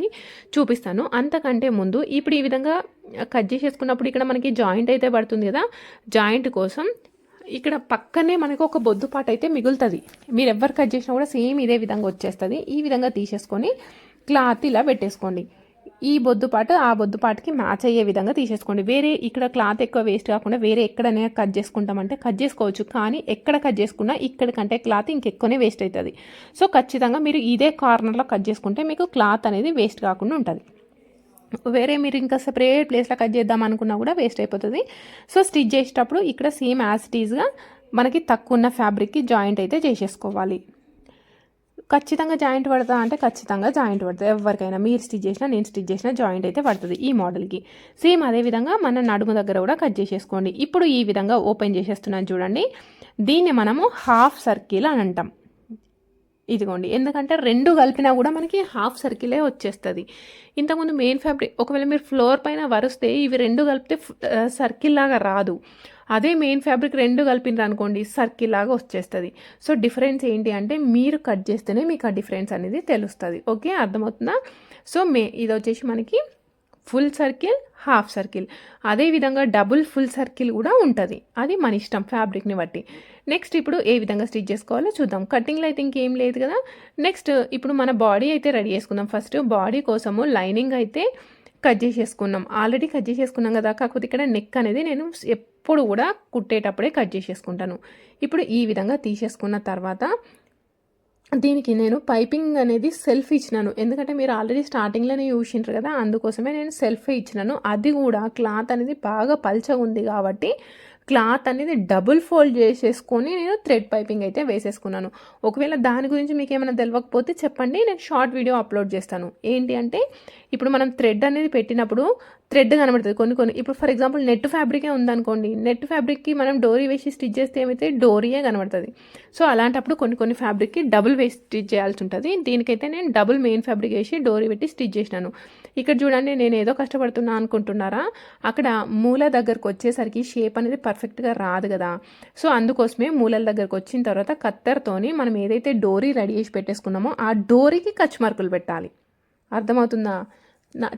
చూపిస్తాను. అంతకంటే ముందు ఇప్పుడు ఈ విధంగా కట్ చేసేసుకున్నప్పుడు ఇక్కడ మనకి జాయింట్ అయితే పడుతుంది కదా. జాయింట్ కోసం ఇక్కడ పక్కనే మనకు ఒక బొద్దుపాటు అయితే మిగులుతుంది. మీరు ఎవరు కట్ చేసినా కూడా సేమ్ ఇదే విధంగా వచ్చేస్తుంది. ఈ విధంగా తీసేసుకొని క్లాత్ ఇలా పెట్టేసుకోండి. ఈ బొద్దుపాటు ఆ బొద్దుపాటుకి మ్యాచ్ అయ్యే విధంగా తీసేసుకోండి. వేరే ఇక్కడ క్లాత్ ఎక్కువ వేస్ట్ కాకుండా వేరే ఎక్కడనే కట్ చేసుకుంటామంటే కట్ చేసుకోవచ్చు. కానీ ఎక్కడ కట్ చేసుకున్నా ఇక్కడికంటే క్లాత్ ఇంకెక్కువనే వేస్ట్ అవుతుంది. సో ఖచ్చితంగా మీరు ఇదే కార్నర్లో కట్ చేసుకుంటే మీకు క్లాత్ అనేది వేస్ట్ కాకుండా ఉంటుంది. వేరే మీరు ఇంకా సెపరేట్ ప్లేస్లో కట్ చేద్దాం అనుకున్నా కూడా వేస్ట్ అయిపోతుంది. సో స్టిచ్ చేసేటప్పుడు ఇక్కడ సేమ్ యాజ్ ఇట్ ఈజ్గా మనకి తక్కువ ఉన్న ఫ్యాబ్రిక్కి జాయింట్ అయితే చేసేసుకోవాలి. ఖచ్చితంగా జాయింట్ పడతా అంటే ఖచ్చితంగా జాయింట్ పడుతుంది. ఎవరికైనా మీరు స్టిచ్ చేసినా నేను స్టిచ్ చేసినా జాయింట్ అయితే పడుతుంది ఈ మోడల్కి. సేమ్ అదేవిధంగా మన నడుము దగ్గర కూడా కట్ చేసేసుకోండి. ఇప్పుడు ఈ విధంగా ఓపెన్ చేసేస్తున్నాను చూడండి. దీన్ని మనము హాఫ్ సర్కిల్ అని అంటాం. ఇదిగోండి, ఎందుకంటే 2 కలిపినా కూడా మనకి హాఫ్ సర్కిలే వచ్చేస్తుంది. ఇంతకుముందు మెయిన్ ఫ్యాబ్రిక్ ఒకవేళ మీరు ఫ్లోర్ పైన వరుస్తే ఇవి 2 కలిపితే సర్కిల్ లాగా రాదు. అదే మెయిన్ ఫ్యాబ్రిక్ 2 కలిపినారు అనుకోండి సర్కిల్ లాగా వచ్చేస్తుంది. సో డిఫరెన్స్ ఏంటి అంటే మీరు కట్ చేస్తేనే మీకు ఆ డిఫరెన్స్ అనేది తెలుస్తుంది. ఓకే, అర్థమవుతుందా. సో ఇది వచ్చేసి మనకి ఫుల్ సర్కిల్, హాఫ్ సర్కిల్. అదేవిధంగా డబుల్ ఫుల్ సర్కిల్ కూడా ఉంటుంది. అది మన ఇష్టం ఫ్యాబ్రిక్ని బట్టి. నెక్స్ట్ ఇప్పుడు ఏ విధంగా స్టిచ్ చేసుకోవాలో చూద్దాం. కటింగ్లో అయితే ఇంకేం లేదు కదా. నెక్స్ట్ ఇప్పుడు మన బాడీ అయితే రెడీ చేసుకుందాం. ఫస్ట్ బాడీ కోసము లైనింగ్ అయితే కట్ చేసేసుకున్నాం. ఆల్రెడీ కట్ చేసేసుకున్నాం కదా. కాకపోతే ఇక్కడ నెక్ అనేది నేను ఎప్పుడు కూడా కుట్టేటప్పుడే కట్ చేసేసుకుంటాను. ఇప్పుడు ఈ విధంగా తీసేసుకున్న తర్వాత దీనికి నేను పైపింగ్ అనేది సెల్ఫ్ ఇచ్చినాను. ఎందుకంటే మీరు ఆల్రెడీ స్టార్టింగ్లోనే చూసింటారు కదా, అందుకోసమే నేను సెల్ఫ్ ఇచ్చినాను. అది కూడా క్లాత్ అనేది బాగా పల్చగా ఉంది కాబట్టి క్లాత్ అనేది డబుల్ ఫోల్డ్ చేసేసుకొని నేను థ్రెడ్ పైపింగ్ అయితే వేసేసుకున్నాను. ఒకవేళ దాని గురించి మీకు ఏమైనా తెలియకపోతే చెప్పండి, నేను షార్ట్ వీడియో అప్లోడ్ చేస్తాను. ఏంటి అంటే ఇప్పుడు మనం థ్రెడ్ అనేది పెట్టినప్పుడు థ్రెడ్ కనబడుతుంది కొన్ని. ఇప్పుడు ఫర్ ఎగ్జాంపుల్ నెట్ ఫ్యాబ్రికే ఉందనుకోండి, నెట్ ఫ్యాబ్రిక్కి మనం డోరీ వేసి స్టిచ్ చేస్తే ఏమైతే డోరీయే కనబడుతుంది. సో అలాంటప్పుడు కొన్ని ఫ్యాబ్రిక్కి డబుల్ వేసి స్టిచ్ చేయాల్సి ఉంటుంది. దీనికైతే నేను డబుల్ మెయిన్ ఫ్యాబ్రిక్ వేసి డోరీ పెట్టి స్టిచ్ చేసినాను. ఇక్కడ చూడండి, నేను ఏదో కష్టపడుతున్నా అనుకుంటున్నారా, అక్కడ మూల దగ్గరకు వచ్చేసరికి షేప్ అనేది పర్ఫెక్ట్గా రాదు కదా. సో అందుకోసమే మూలల దగ్గరకు వచ్చిన తర్వాత కత్తెరతోని మనం ఏదైతే డోరీ రెడీ చేసి పెట్టేసుకున్నామో ఆ డోరీకి కచ్ మార్కులు పెట్టాలి. అర్థమవుతుందా.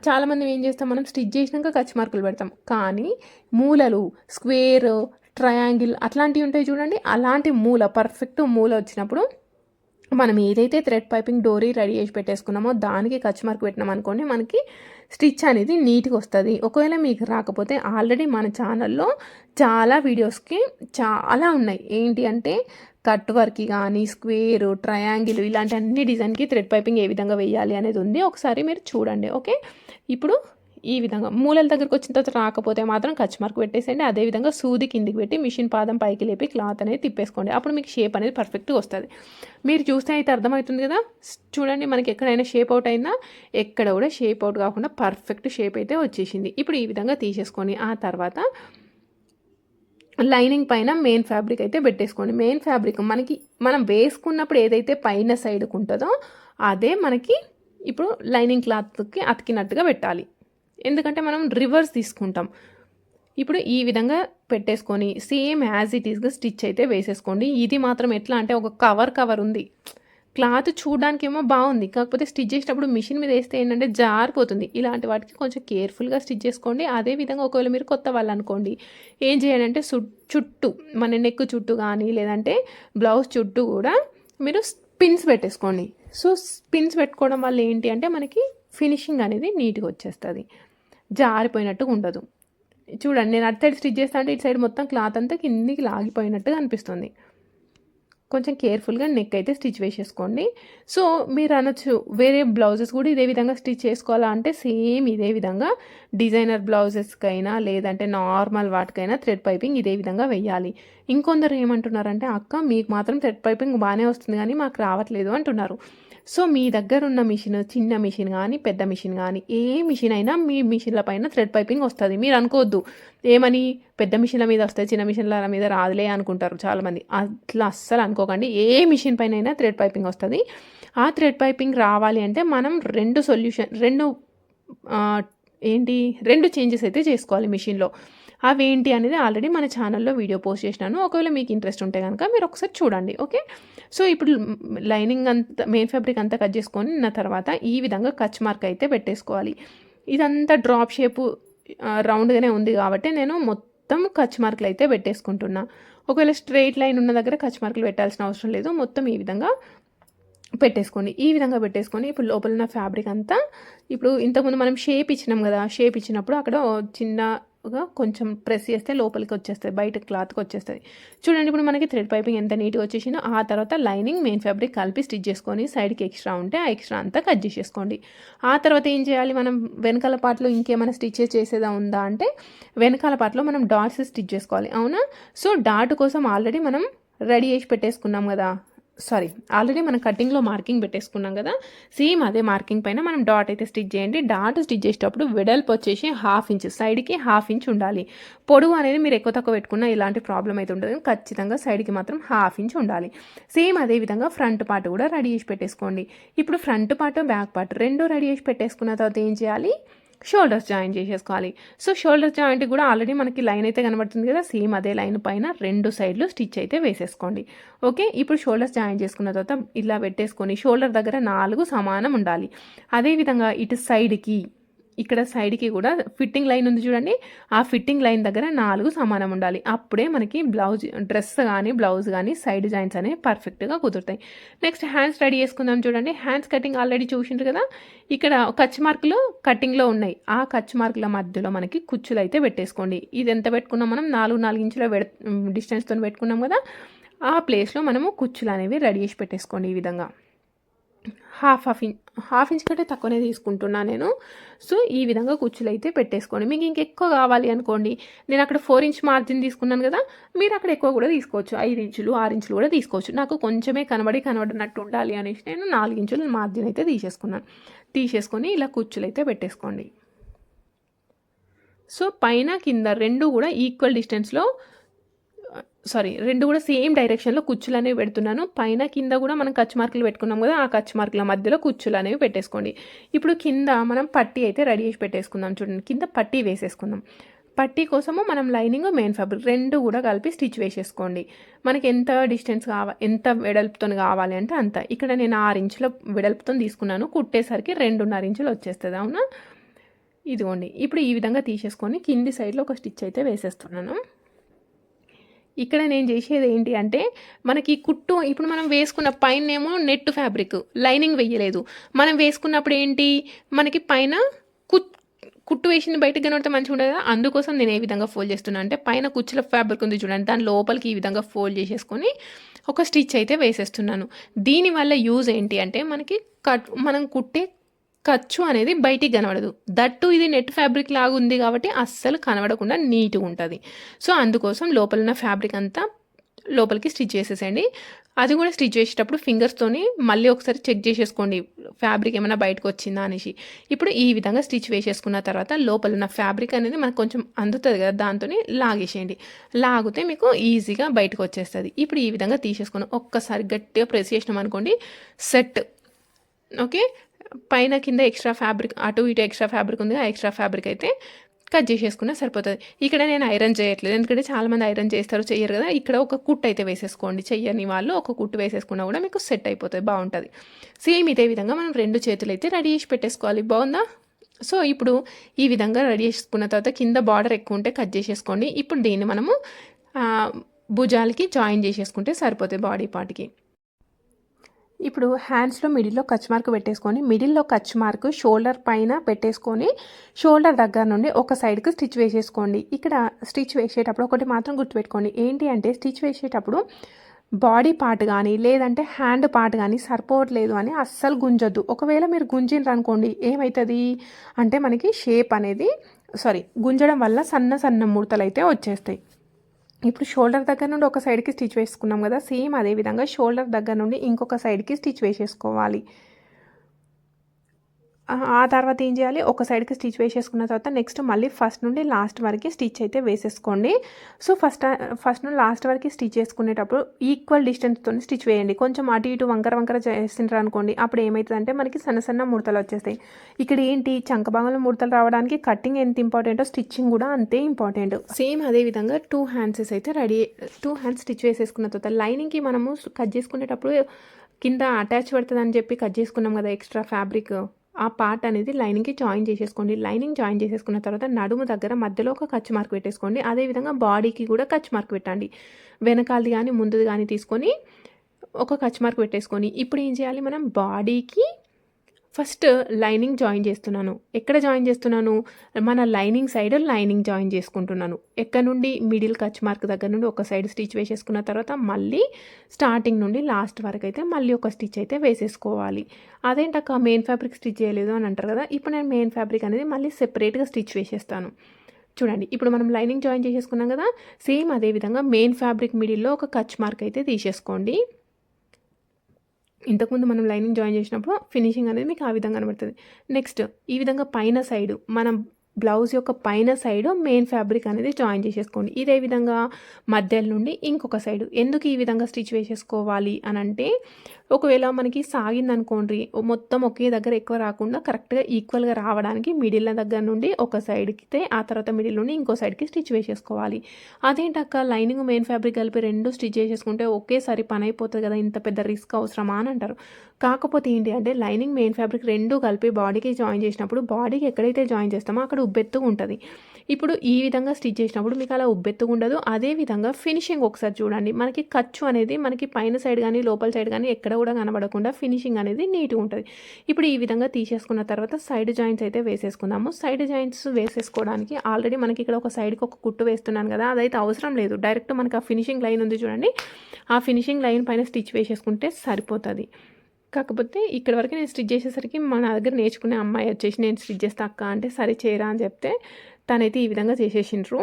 చాలామంది ఏం చేస్తాం, మనం స్టిచ్ చేసినాక కచ్ మార్కులు పెడతాం. కానీ మూలలు స్క్వేర్, ట్రయాంగిల్ అట్లాంటివి ఉంటాయి చూడండి, అలాంటి మూల పర్ఫెక్ట్ మూల వచ్చినప్పుడు మనం ఏదైతే థ్రెడ్ పైపింగ్ డోరీ రెడీ చేసి పెట్టేసుకున్నామో దానికి కచ్ మార్క్ పెట్టినాం అనుకోండి, మనకి స్టిచ్ అనేది నీట్గా వస్తుంది. ఒకవేళ మీకు రాకపోతే ఆల్రెడీ మన ఛానల్లో చాలా వీడియోస్కి చాలా ఉన్నాయి. ఏంటి అంటే కట్ వర్క్ కానీ స్క్వేర్, ట్రయాంగిల్ ఇలాంటి అన్ని డిజైన్కి థ్రెడ్ పైపింగ్ ఏ విధంగా వేయాలి అనేది ఉంది. ఒకసారి మీరు చూడండి. ఓకే, ఇప్పుడు ఈ విధంగా మూలల దగ్గరకు వచ్చిన తర్వాత రాకపోతే మాత్రం కచ్ మార్క్ పెట్టేసేయండి. అదేవిధంగా సూది కిందికి పెట్టి మిషన్ పాదం పైకి లేపి క్లాత్ అనేది తిప్పేసుకోండి. అప్పుడు మీకు షేప్ అనేది పర్ఫెక్ట్గా వస్తుంది. మీరు చూస్తే అయితే అర్థమవుతుంది కదా. చూడండి మనకి ఎక్కడైనా షేప్ అవుట్ అయిందా, ఎక్కడ కూడా షేప్ అవుట్ కాకుండా పర్ఫెక్ట్ షేప్ అయితే వచ్చేసింది. ఇప్పుడు ఈ విధంగా తీసేసుకొని ఆ తర్వాత లైనింగ్ పైన మెయిన్ ఫ్యాబ్రిక్ అయితే పెట్టేసుకోండి. మెయిన్ ఫ్యాబ్రిక్ మనం వేసుకున్నప్పుడు ఏదైతే పైన సైడ్కి ఉంటుందో అదే మనకి ఇప్పుడు లైనింగ్ క్లాత్కి అతికినట్టుగా పెట్టాలి. ఎందుకంటే మనం రివర్స్ తీసుకుంటాం. ఇప్పుడు ఈ విధంగా పెట్టేసుకొని సేమ్ యాజ్ ఇట్ ఈస్గా స్టిచ్ అయితే వేసేసుకోండి. ఇది మాత్రం ఎట్లా అంటే ఒక కవర్ ఉంది. క్లాత్ చూడడానికి ఏమో బాగుంది, కాకపోతే స్టిచ్ చేసేటప్పుడు మిషన్ మీద వేస్తే ఏంటంటే జారిపోతుంది. ఇలాంటి వాటికి కొంచెం కేర్ఫుల్గా స్టిచ్ చేసుకోండి. అదేవిధంగా ఒకవేళ మీరు కొత్త వాళ్ళు అనుకోండి, ఏం చేయాలంటే చుట్టూ మన నెక్ చుట్టూ కానీ లేదంటే బ్లౌజ్ చుట్టూ కూడా మీరు పిన్స్ పెట్టేసుకోండి. సో పిన్స్ పెట్టుకోవడం వల్ల ఏంటి అంటే మనకి ఫినిషింగ్ అనేది నీట్గా వచ్చేస్తుంది, జారిపోయినట్టుగా ఉండదు. చూడండి నేను అటు సైడ్ స్టిచ్ చేస్తా అంటే ఇటు సైడ్ మొత్తం క్లాత్ అంతా కిందికి లాగిపోయినట్టుగా అనిపిస్తుంది. కొంచెం కేర్ఫుల్గా నెక్ అయితే స్టిచ్ వేసేసుకోండి. సో మీరు అనొచ్చు వేరే బ్లౌజెస్ కూడా ఇదే విధంగా స్టిచ్ చేసుకోవాలా అంటే సేమ్ ఇదే విధంగా డిజైనర్ బ్లౌజెస్కైనా లేదంటే నార్మల్ వాటికైనా థ్రెడ్ పైపింగ్ ఇదే విధంగా వేయాలి. ఇంకొందరు ఏమంటున్నారంటే అక్క మీకు మాత్రం థ్రెడ్ పైపింగ్ బాగానే వస్తుంది కానీ మాకు రావట్లేదు అంటున్నారు. సో మీ దగ్గర ఉన్న మిషన్, చిన్న మిషన్ కానీ పెద్ద మిషన్ కానీ ఏ మిషన్ అయినా మీ మిషన్ల పైన థ్రెడ్ పైపింగ్ వస్తుంది. మీరు అనుకోవద్దు ఏమని పెద్ద మిషన్ల మీద వస్తాయి చిన్న మిషన్ల మీద రాదులే అనుకుంటారు చాలామంది. అట్లా అస్సలు అనుకోకండి. ఏ మిషన్ పైన అయినా థ్రెడ్ పైపింగ్ వస్తుంది. ఆ థ్రెడ్ పైపింగ్ రావాలి అంటే మనం రెండు చేంజెస్ అయితే చేసుకోవాలి మిషన్లో. అవేంటి అనేది ఆల్రెడీ మన ఛానల్లో వీడియో పోస్ట్ చేసినాను. ఒకవేళ మీకు ఇంట్రెస్ట్ ఉంటే కనుక మీరు ఒకసారి చూడండి. ఓకే, సో ఇప్పుడు లైనింగ్ అంతా మెయిన్ ఫ్యాబ్రిక్ అంతా కట్ చేసుకొని తర్వాత ఈ విధంగా కచ్ మార్క్ అయితే పెట్టేసుకోవాలి. ఇదంతా డ్రాప్ షేపు రౌండ్గానే ఉంది కాబట్టి నేను మొత్తం కచ్ మార్కులు అయితే పెట్టేసుకుంటున్నా. ఒకవేళ స్ట్రెయిట్ లైన్ ఉన్న దగ్గర కచ్ మార్కులు పెట్టాల్సిన అవసరం లేదు. మొత్తం ఈ విధంగా పెట్టేసుకోండి. ఈ విధంగా పెట్టేసుకొని ఇప్పుడు లోపల ఉన్న ఫ్యాబ్రిక్ అంతా ఇప్పుడు ఇంతకుముందు మనం షేప్ ఇచ్చినాం కదా, షేప్ ఇచ్చినప్పుడు అక్కడ చిన్నగా కొంచెం ప్రెస్ చేస్తే లోపలికి వచ్చేస్తుంది, బయట క్లాత్కి వచ్చేస్తుంది. చూడండి ఇప్పుడు మనకి థ్రెడ్ పైపింగ్ ఎంత నీట్గా వచ్చేసిందో. ఆ తర్వాత లైనింగ్ మెయిన్ ఫ్యాబ్రిక్ కలిపి స్టిచ్ చేసుకొని సైడ్కి ఎక్స్ట్రా ఉంటే ఆ ఎక్స్ట్రా అంతా కట్ చేసేసుకోండి. ఆ తర్వాత ఏం చేయాలి, మనం వెనకాల పార్ట్లో ఇంకేమైనా స్టిచ్చెస్ చేసేదా ఉందా అంటే వెనకాల పార్ట్లో మనం డాట్స్ స్టిచ్ చేసుకోవాలి. అవునా, సో డాట్ కోసం ఆల్రెడీ మనం రెడీ చేసి పెట్టేసుకున్నాం కదా, ఆల్రెడీ మనం కటింగ్లో మార్కింగ్ పెట్టేసుకున్నాం కదా, సేమ్ అదే మార్కింగ్ పైన మనం డాట్ అయితే స్టిచ్ చేయండి. డాట్ స్టిచ్ చేసేటప్పుడు వెడల్పు వచ్చేసి 1/2 ఇంచ్, సైడ్కి 1/2 ఇంచ్ ఉండాలి. పొడవు అనేది మీరు ఎక్కువ తక్కువ పెట్టుకున్న ఇలాంటి ప్రాబ్లం అయితే ఉంటుంది, ఖచ్చితంగా సైడ్కి మాత్రం 1/2 ఇంచ్ ఉండాలి. సేమ్ అదే విధంగా ఫ్రంట్ పార్ట్ కూడా రెడీ చేసి పెట్టేసుకోండి. ఇప్పుడు ఫ్రంట్ పార్ట్ బ్యాక్ పార్ట్ రెండు రెడీ చేసి పెట్టేసుకున్న తర్వాత ఏం చేయాలి, షోల్డర్స్ జాయింట్ చేసేసుకోవాలి. సో షోల్డర్ జాయింట్ కూడా ఆల్రెడీ మనకి లైన్ అయితే కనబడుతుంది కదా, సేమ్ అదే లైన్ పైన 2 సైడ్లు స్టిచ్ అయితే వేసేసుకోండి. ఓకే, ఇప్పుడు షోల్డర్స్ జాయింట్ చేసుకున్న తర్వాత ఇలా పెట్టేసుకొని షోల్డర్ దగ్గర 4 సమానం ఉండాలి. అదేవిధంగా ఇటు సైడ్కి ఇక్కడ సైడ్కి కూడా ఫిట్టింగ్ లైన్ ఉంది చూడండి, ఆ ఫిట్టింగ్ లైన్ దగ్గర 4 సమానం ఉండాలి. అప్పుడే మనకి డ్రెస్ కానీ బ్లౌజ్ కానీ సైడ్ జాయింట్స్ అనేవి పర్ఫెక్ట్గా కుదురుతాయి. నెక్స్ట్ హ్యాండ్స్ రెడీ చేసుకుందాం. చూడండి హ్యాండ్స్ కటింగ్ ఆల్రెడీ చూసిండ్రు కదా, ఇక్కడ కచ్ మార్కులు కటింగ్లో ఉన్నాయి. ఆ కచ్ మార్కుల మధ్యలో మనకి కుచ్చులు అయితే పెట్టేసుకోండి. ఇది ఎంత పెట్టుకున్నాం మనం, 4 ఇంచుల డిస్టెన్స్తో పెట్టుకున్నాం కదా, ఆ ప్లేస్లో మనము కుచ్చులు అనేవి రెడీ చేసి పెట్టేసుకోండి. ఈ విధంగా హాఫ్ ఇంచ్ కంటే తక్కువనే తీసుకుంటున్నా నేను. సో ఈ విధంగా కుచ్చులు అయితే పెట్టేసుకోండి. మీకు ఇంకెక్కువ కావాలి అనుకోండి, నేను అక్కడ 4 ఇంచ్ మార్జిన్ తీసుకున్నాను కదా, మీరు అక్కడ ఎక్కువ కూడా తీసుకోవచ్చు, 5 ఇంచులు 6 ఇంచులు కూడా తీసుకోవచ్చు. నాకు కొంచెమే కనబడినట్టు ఉండాలి అనేసి నేను 4 ఇంచులు మార్జిన్ అయితే తీసేసుకొని ఇలా కుచ్చులు అయితే పెట్టేసుకోండి. సో పైన కింద రెండు కూడా ఈక్వల్ డిస్టెన్స్లో రెండు కూడా సేమ్ డైరెక్షన్లో కుచ్చులు అనేవి పెడుతున్నాను. పైన కింద కూడా మనం కచ్ మార్కులు పెట్టుకున్నాం కదా, ఆ కచ్ మార్కుల మధ్యలో కుచ్చులు అనేవి పెట్టేసుకోండి. ఇప్పుడు కింద మనం పట్టీ అయితే రెడీ చేసి పెట్టేసుకుందాం. చూడండి కింద పట్టీ వేసేసుకుందాం. పట్టీ కోసము మనం లైనింగ్ మెయిన్ ఫ్యాబ్రిక్ రెండు కూడా కలిపి స్టిచ్ వేసేసుకోండి. మనకి ఎంత డిస్టెన్స్ ఎంత వెడల్పుతో కావాలి అంటే అంత. ఇక్కడ నేను 6 ఇంచుల వెడల్పుతో తీసుకున్నాను, కుట్టేసరికి 2.5 ఇంచులు వచ్చేస్తుంది. అవునా, ఇదిగోండి. ఇప్పుడు ఈ విధంగా తీసేసుకొని కింది సైడ్లో ఒక స్టిచ్ అయితే వేసేస్తున్నాను. ఇక్కడ నేను చేసేది ఏంటి అంటే మనకి కుట్టు ఇప్పుడు మనం వేసుకున్న పైన ఏమో నెట్ ఫ్యాబ్రిక్ లైనింగ్ వేయలేదు, మనం వేసుకున్నప్పుడు ఏంటి మనకి పైన కుట్టు వేసింది బయటకు కనబడితే మంచిగా ఉండదు కదా, అందుకోసం నేను ఏ విధంగా ఫోల్డ్ చేస్తున్నాను అంటే పైన కుచ్చుల ఫ్యాబ్రిక్ ఉంది చూడండి, దాని లోపలికి ఈ విధంగా ఫోల్డ్ చేసేసుకొని ఒక స్టిచ్ అయితే వేసేస్తున్నాను. దీనివల్ల యూజ్ ఏంటి అంటే మనకి మనం కుట్టే ఖర్చు అనేది బయటికి కనబడదు. దట్టు ఇది నెట్ ఫ్యాబ్రిక్ లాగా ఉంది కాబట్టి అస్సలు కనబడకుండా నీట్‌గా ఉంటది. సో, అందుకోసం లోపలున్న ఫ్యాబ్రిక్ అంతా లోపలికి స్టిచ్ చేసేసేయండి. అది కూడా స్టిచ్ చేసేటప్పుడు ఫింగర్స్‌తోని మళ్ళీ ఒకసారి చెక్ చేసేసుకోండి. ఫ్యాబ్రిక్ ఏమైనా బయటకొచ్చిందా అనేసి. ఇప్పుడు ఈ విధంగా స్టిచ్ వేసేసుకున్న తర్వాత లోపలున్న ఫ్యాబ్రిక్ అనేది మనకు కొంచెం అందుతది కదా! దాంతోని లాగేసేయండి. లాగితే మీకు ఈజీగా బయటకొచ్చేస్తది. ఇప్పుడు ఈ విధంగా తీసేసుకొని ఒక్కసారి గట్టిగా ప్రెస్ చేసినామనుకోండి సెట్. ఓకే. పైన కింద ఎక్స్ట్రా ఫ్యాబ్రిక్ అటు ఇటు ఎక్స్ట్రా ఫ్యాబ్రిక్ ఉంది. ఆ ఎక్స్ట్రా ఫ్యాబ్రిక్ అయితే కట్ చేసేసుకున్నా సరిపోతుంది. ఇక్కడ నేను ఐరన్ చేయట్లేదు, ఎందుకంటే చాలామంది ఐరన్ చేస్తారు, చెయ్యరు కదా. ఇక్కడ ఒక కుట్టు అయితే వేసేసుకోండి. చెయ్యని వాళ్ళు ఒక కుట్టు వేసేసుకున్నా కూడా మీకు సెట్ అయిపోతుంది, బాగుంటుంది. సేమ్ ఇదే విధంగా మనం 2 చేతులు అయితే రెడీ చేసి పెట్టేసుకోవాలి. బాగుందా? సో ఇప్పుడు ఈ విధంగా రెడీ చేసుకున్న తర్వాత కింద బార్డర్ ఎక్కువ ఉంటే కట్ చేసేసుకోండి. ఇప్పుడు దీన్ని మనము భుజాలకి జాయిన్ చేసేసుకుంటే సరిపోతుంది బాడీ పార్ట్కి. ఇప్పుడు హ్యాండ్స్లో మిడిల్లో కచ్ మార్క్ పెట్టేసుకొని మిడిల్లో కచ్ మార్క్ షోల్డర్ పైన పెట్టేసుకొని షోల్డర్ దగ్గర నుండి ఒక సైడ్కి స్టిచ్ వేసేసుకోండి. ఇక్కడ స్టిచ్ వేసేటప్పుడు ఒకటి మాత్రం గుర్తుపెట్టుకోండి, ఏంటి అంటే స్టిచ్ వేసేటప్పుడు బాడీ పార్ట్ కానీ లేదంటే హ్యాండ్ పార్ట్ కానీ సరిపోవట్లేదు అని అస్సలు గుంజొద్దు. ఒకవేళ మీరు గుంజిండ్రు అనుకోండి ఏమవుతుంది అంటే మనకి షేప్ అనేది గుంజడం వల్ల సన్న సన్న ముడతలు అయితే వచ్చేస్తాయి. ఇప్పుడు షోల్డర్ దగ్గర నుండి ఒక సైడ్కి స్టిచ్ వేసుకున్నాం కదా, సేమ్ అదే విధంగా షోల్డర్ దగ్గర నుండి ఇంకొక సైడ్కి స్టిచ్ వేసేసుకోవాలి. ఆ తర్వాత ఏం చేయాలి, ఒక సైడ్కి స్టిచ్ వేసేసుకున్న తర్వాత నెక్స్ట్ మళ్ళీ ఫస్ట్ నుండి లాస్ట్ వరకు స్టిచ్ అయితే వేసేసుకోండి. సో ఫస్ట్ నుండి లాస్ట్ వరకు స్టిచ్ చేసుకునేటప్పుడు ఈక్వల్ డిస్టెన్స్తో స్టిచ్ వేయండి. కొంచెం అటు ఇటు వంకర చేసింటారు అనుకోండి, అప్పుడు ఏమవుతుందంటే మనకి సన్న ముడతలు వచ్చేస్తాయి. ఇక్కడ ఏంటి చంక భాగంలో ముడతలు రావడానికి కటింగ్ ఎంత ఇంపార్టెంటో స్టిచ్చింగ్ కూడా అంతే ఇంపార్టెంట్. సేమ్ అదే విధంగా 2 హ్యాండ్స్ అయితే 2 హ్యాండ్స్ స్టిచ్ వేసేసుకున్న తర్వాత లైనింగ్కి మనము కట్ చేసుకునేటప్పుడు కింద అటాచ్ పడుతుందని చెప్పి కట్ చేసుకున్నాం కదా ఎక్స్ట్రా ఫ్యాబ్రిక్, ఆ పార్ట్ అనేది లైనింగ్కి జాయిన్ చేసేసుకోండి. లైనింగ్ జాయిన్ చేసేసుకున్న తర్వాత నడుము దగ్గర మధ్యలో ఒక కచ్ మార్క్ పెట్టేసుకోండి. అదేవిధంగా బాడీకి కూడా కచ్ మార్క్ పెట్టండి. వెనకాలది కానీ ముందుది కానీ తీసుకొని ఒక కచ్ మార్క్ పెట్టేసుకొని ఇప్పుడు ఏం చేయాలి, మనం బాడీకి ఫస్ట్ లైనింగ్ జాయిన్ చేస్తున్నాను. ఎక్కడ జాయిన్ చేస్తున్నాను, మన లైనింగ్ సైడ్ లైనింగ్ జాయిన్ చేసుకుంటున్నాను. ఎక్కడ నుండి మిడిల్ కచ్ మార్క్ దగ్గర నుండి ఒక సైడ్ స్టిచ్ వేసేసుకున్న తర్వాత మళ్ళీ స్టార్టింగ్ నుండి లాస్ట్ వరకు అయితే మళ్ళీ ఒక స్టిచ్ అయితే వేసేసుకోవాలి. అదేంటక్క మెయిన్ ఫ్యాబ్రిక్ స్టిచ్ చేయలేదు అని అంటారు కదా, ఇప్పుడు నేను మెయిన్ ఫ్యాబ్రిక్ అనేది మళ్ళీ సెపరేట్గా స్టిచ్ వేసేస్తాను. చూడండి, ఇప్పుడు మనం లైనింగ్ జాయిన్ చేసేసుకున్నాం కదా, సేమ్ అదేవిధంగా మెయిన్ ఫ్యాబ్రిక్ మిడిల్లో ఒక కచ్ మార్క్ అయితే తీసేసుకోండి. ఇంతకుముందు మనం లైనింగ్ జాయిన్ చేసినప్పుడు ఫినిషింగ్ అనేది మీకు ఆ విధంగా కనబడుతుంది. నెక్స్ట్ ఈ విధంగా పైన సైడు మనం బ్లౌజ్ యొక్క పైన సైడు మెయిన్ ఫ్యాబ్రిక్ అనేది జాయిన్ చేసేసుకోండి. ఇదే విధంగా మధ్యలో నుండి ఇంకొక సైడు. ఎందుకు ఈ విధంగా స్టిచ్ వేసేసుకోవాలి అని అంటే, ఒకవేళ మనకి సాగిందనుకోండి మొత్తం ఒకే దగ్గర ఎక్కువ రాకుండా కరెక్ట్గా ఈక్వల్గా రావడానికి మిడిల్ దగ్గర నుండి ఒక సైడ్కి ఆ తర్వాత మిడిల్ నుండి ఇంకో సైడ్కి స్టిచ్ వేసేసుకోవాలి. అదేంటక్క లైనింగ్ మెయిన్ ఫ్యాబ్రిక్ కలిపి 2 స్టిచ్ చేసేసుకుంటే ఒకేసారి పని అయిపోతుంది కదా, ఇంత పెద్ద రిస్క్ అవసరమా అని అంటారు. కాకపోతే ఏంటి అంటే లైనింగ్ మెయిన్ ఫ్యాబ్రిక్ 2 కలిపి బాడీకి జాయిన్ చేసినప్పుడు బాడీకి ఎక్కడైతే జాయిన్ చేస్తామో అక్కడ ఉబ్బెత్తుగా ఉంటుంది. ఇప్పుడు ఈ విధంగా స్టిచ్ చేసినప్పుడు మీకు అలా ఉబ్బెత్తుగా ఉండదు. అదేవిధంగా ఫినిషింగ్ ఒకసారి చూడండి, మనకి ఖర్చు అనేది మనకి పైన సైడ్ కానీ లోపల సైడ్ కానీ ఎక్కడ కూడా కనబడకుండా ఫినిషింగ్ అనేది నీట్గా ఉంటుంది. ఇప్పుడు ఈ విధంగా తీసేసుకున్న తర్వాత సైడ్ జాయింట్స్ అయితే వేసేసుకుందాము. సైడ్ జాయింట్స్ వేసేసుకోవడానికి ఆల్రెడీ మనకి ఇక్కడ ఒక సైడ్కి ఒక కుట్టు వేస్తున్నాను కదా, అదైతే అవసరం లేదు. డైరెక్ట్ మనకి ఆ ఫినిషింగ్ లైన్ ఉంది చూడండి, ఆ ఫినిషింగ్ లైన్ పైన స్టిచ్ వేసేసుకుంటే సరిపోతుంది. కాకపోతే ఇక్కడ వరకు నేను స్టిచ్ చేసేసరికి మన దగ్గర నేర్చుకునే అమ్మాయి వచ్చేసి నేను స్టిచ్ చేస్తా అక్క అంటే సరే చేయరా అని చెప్తే తనైతే ఈ విధంగా చేసేసిండ్రు.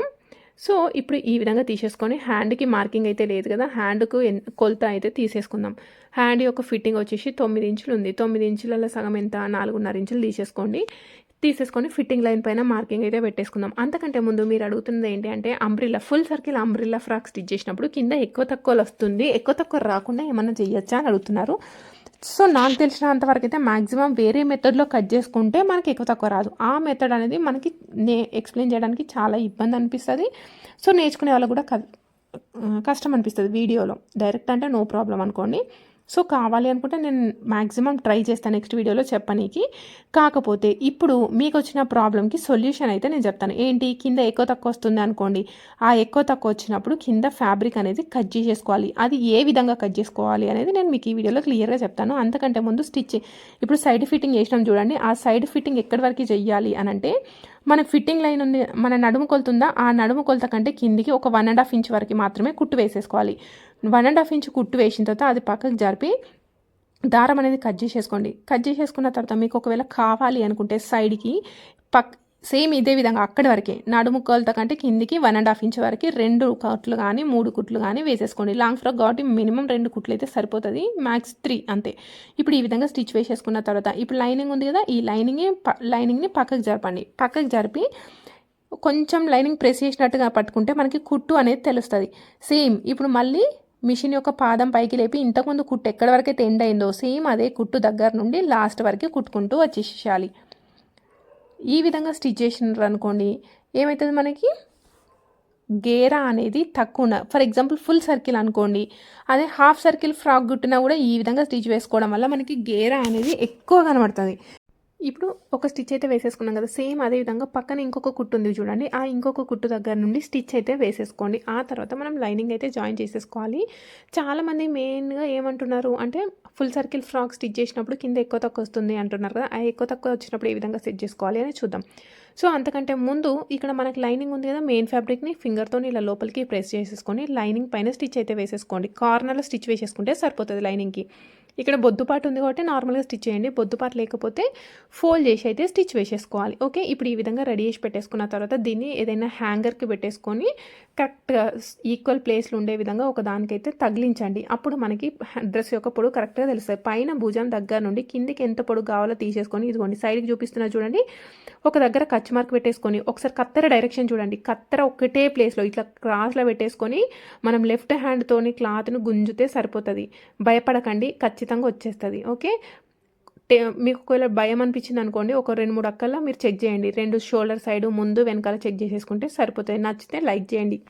సో ఇప్పుడు ఈ విధంగా తీసేసుకొని హ్యాండ్కి మార్కింగ్ అయితే లేదు కదా, హ్యాండ్కు కొలత అయితే తీసేసుకుందాం. హ్యాండ్ యొక్క ఫిట్టింగ్ వచ్చేసి 9 ఇంచులు ఉంది. 9 ఇంచులలో సగం ఎంత 4.5 ఇంచులు తీసేసుకొని ఫిట్టింగ్ లైన్ పైన మార్కింగ్ అయితే పెట్టేసుకుందాం. అంతకంటే ముందు మీరు అడుగుతున్నది ఏంటి అంటే umbrella full circle umbrella frock stitch చేసినప్పుడు కింద ఎక్కువ తక్కువలు వస్తుంది, ఎక్కువ తక్కువ రాకుండా ఏమన్నా చేయొచ్చా అని అడుగుతున్నారు. సో నాకు తెలిసినంతవరకు అయితే మ్యాక్సిమం వేరే మెథడ్లో కట్ చేసుకుంటే మనకి ఎక్కువ తక్కువ రాదు. ఆ మెథడ్ అనేది మనకి ఎక్స్ప్లెయిన్ చేయడానికి చాలా ఇబ్బంది అనిపిస్తుంది. సో నేర్చుకునే వాళ్ళకు కూడా కష్టం అనిపిస్తుంది వీడియోలో. డైరెక్ట్ అంటే నో ప్రాబ్లం అనుకోండి. సో కావాలి అనుకుంటే నేను మ్యాక్సిమం ట్రై చేస్తాను నెక్స్ట్ వీడియోలో చెప్పనీకి. కాకపోతే ఇప్పుడు మీకు వచ్చిన ప్రాబ్లంకి సొల్యూషన్ అయితే నేను చెప్తాను. ఏంటి, కింద ఎక్కువ తక్కువ వస్తుంది అనుకోండి, ఆ ఎక్కువ తక్కువ వచ్చినప్పుడు కింద ఫ్యాబ్రిక్ అనేది కట్ చేసేసుకోవాలి. అది ఏ విధంగా కట్ చేసుకోవాలి అనేది నేను మీకు ఈ వీడియోలో క్లియర్గా చెప్తాను. అంతకంటే ముందు ఇప్పుడు సైడ్ ఫిట్టింగ్ చేసినాం చూడండి, ఆ సైడ్ ఫిట్టింగ్ ఎక్కడి వరకు చెయ్యాలి అని అంటే మన ఫిట్టింగ్ లైన్ ఉంది, మన నడుము కొలుతుందా, ఆ నడుము కొలత కంటే కిందికి ఒక 1.5 ఇంచ్ వరకు మాత్రమే కుట్టు వేసేసుకోవాలి. 1.5 ఇంచ్ కుట్టు వేసిన తర్వాత అది పక్కకు జరిపి దారం అనేది కట్ చేసేసుకోండి. కట్ చేసేసుకున్న తర్వాత మీకు ఒకవేళ కావాలి అనుకుంటే సైడ్కి సేమ్ ఇదే విధంగా అక్కడి వరకే నడుము కొలత కంటే కిందికి 1.5 ఇంచ్ వరకు 2 కుట్లు కానీ 3 కుట్లు కానీ వేసేసుకోండి. లాంగ్ ఫ్రాక్ కాబట్టి మినిమం 2 కుట్లు అయితే సరిపోతుంది, మ్యాక్స్ 3 అంతే. ఇప్పుడు ఈ విధంగా స్టిచ్ వేసేసుకున్న తర్వాత ఇప్పుడు లైనింగ్ ఉంది కదా, ఈ లైనింగ్ని పక్కకు జరపండి. పక్కకు జరిపి కొంచెం లైనింగ్ ప్రెస్ చేసినట్టుగా పట్టుకుంటే మనకి కుట్టు అనేది తెలుస్తుంది. సేమ్ ఇప్పుడు మళ్ళీ మిషన్ యొక్క పాదం పైకి లేపి ఇంతకుముందు కుట్టు ఎక్కడి వరకు అయితే ఎండ్ అయిందో సేమ్ అదే కుట్టు దగ్గర నుండి లాస్ట్ వరకు కుట్టుకుంటూ వచ్చేసేయాలి. ఈ విధంగా స్టిచ్ చేసినారు అనుకోండి, ఏమవుతుంది మనకి గేరా అనేది తక్కువ. ఫర్ ఎగ్జాంపుల్ ఫుల్ సర్కిల్ అనుకోండి, అదే హాఫ్ సర్కిల్ ఫ్రాక్ కుట్టినా కూడా ఈ విధంగా స్టిచ్ వేసుకోవడం వల్ల మనకి గేరా అనేది ఎక్కువ కనబడుతుంది. ఇప్పుడు ఒక స్టిచ్ అయితే వేసేసుకున్నాం కదా, సేమ్ అదే విధంగా పక్కన ఇంకొక కుట్టు ఉంది చూడండి, ఆ ఇంకొక కుట్టు దగ్గర నుండి స్టిచ్ అయితే వేసేసుకోండి. ఆ తర్వాత మనం లైనింగ్ అయితే జాయిన్ చేసేసుకోవాలి. చాలామంది మెయిన్గా ఏమంటున్నారు అంటే ఫుల్ సర్కిల్ ఫ్రాక్ స్టిచ్ చేసినప్పుడు కింద ఎక్కువ తక్కువ వస్తుంది అంటున్నారు కదా, ఆ ఎక్కువ తక్కువ వచ్చినప్పుడు ఏ విధంగా సెట్ చేసుకోవాలి అని చూద్దాం. సో అంతకంటే ముందు ఇక్కడ మనకి లైనింగ్ ఉంది కదా, మెయిన్ ఫ్యాబ్రిక్ని ఫింగర్తో ఇలా లోపలికి ప్రెస్ చేసేసుకొని లైనింగ్ పైన స్టిచ్ అయితే వేసేసుకోండి. కార్నర్లో స్టిచ్ వేసేసుకుంటే సరిపోతుంది లైనింగ్కి. ఇక్కడ బొద్దుపాటు ఉంది కాబట్టి నార్మల్గా స్టిచ్ చేయండి, బొద్దుపాటు లేకపోతే ఫోల్డ్ చేసి అయితే స్టిచ్ వేసేసుకోవాలి. ఓకే, ఇప్పుడు ఈ విధంగా రెడీ చేసి పెట్టేసుకున్న తర్వాత దీన్ని ఏదైనా హ్యాంగర్కి పెట్టేసుకొని కరెక్ట్గా ఈక్వల్ ప్లేస్లో ఉండే విధంగా ఒక దానికైతే తగిలించండి. అప్పుడు మనకి డ్రెస్ యొక్క పొడవు కరెక్ట్గా తెలుస్తుంది. పైన భుజం దగ్గర నుండి కిందికి ఎంత పొడవు కావాలో తీసేసుకొని ఇదిగోండి సైడ్కి చూపిస్తున్నా చూడండి, ఒక దగ్గర కచ్ మార్క్ పెట్టేసుకొని ఒకసారి కత్తెర డైరెక్షన్ చూడండి, కత్తెర ఒకటే ప్లేస్లో ఇట్లా క్రాస్లో పెట్టేసుకొని మనం లెఫ్ట్ హ్యాండ్తోని క్లాత్ను గుంజితే సరిపోతుంది. భయపడకండి, ఖచ్చితంగా వచ్చేస్తుంది. ఓకే, మీకు ఒకవేళ భయం అనిపించింది అనుకోండి, ఒక 2-3 అక్కల్లో మీరు చెక్ చేయండి. 2 షోల్డర్ సైడ్ ముందు వెనకాల చెక్ చేసేసుకుంటే సరిపోతుంది. నచ్చితే లైక్ చేయండి.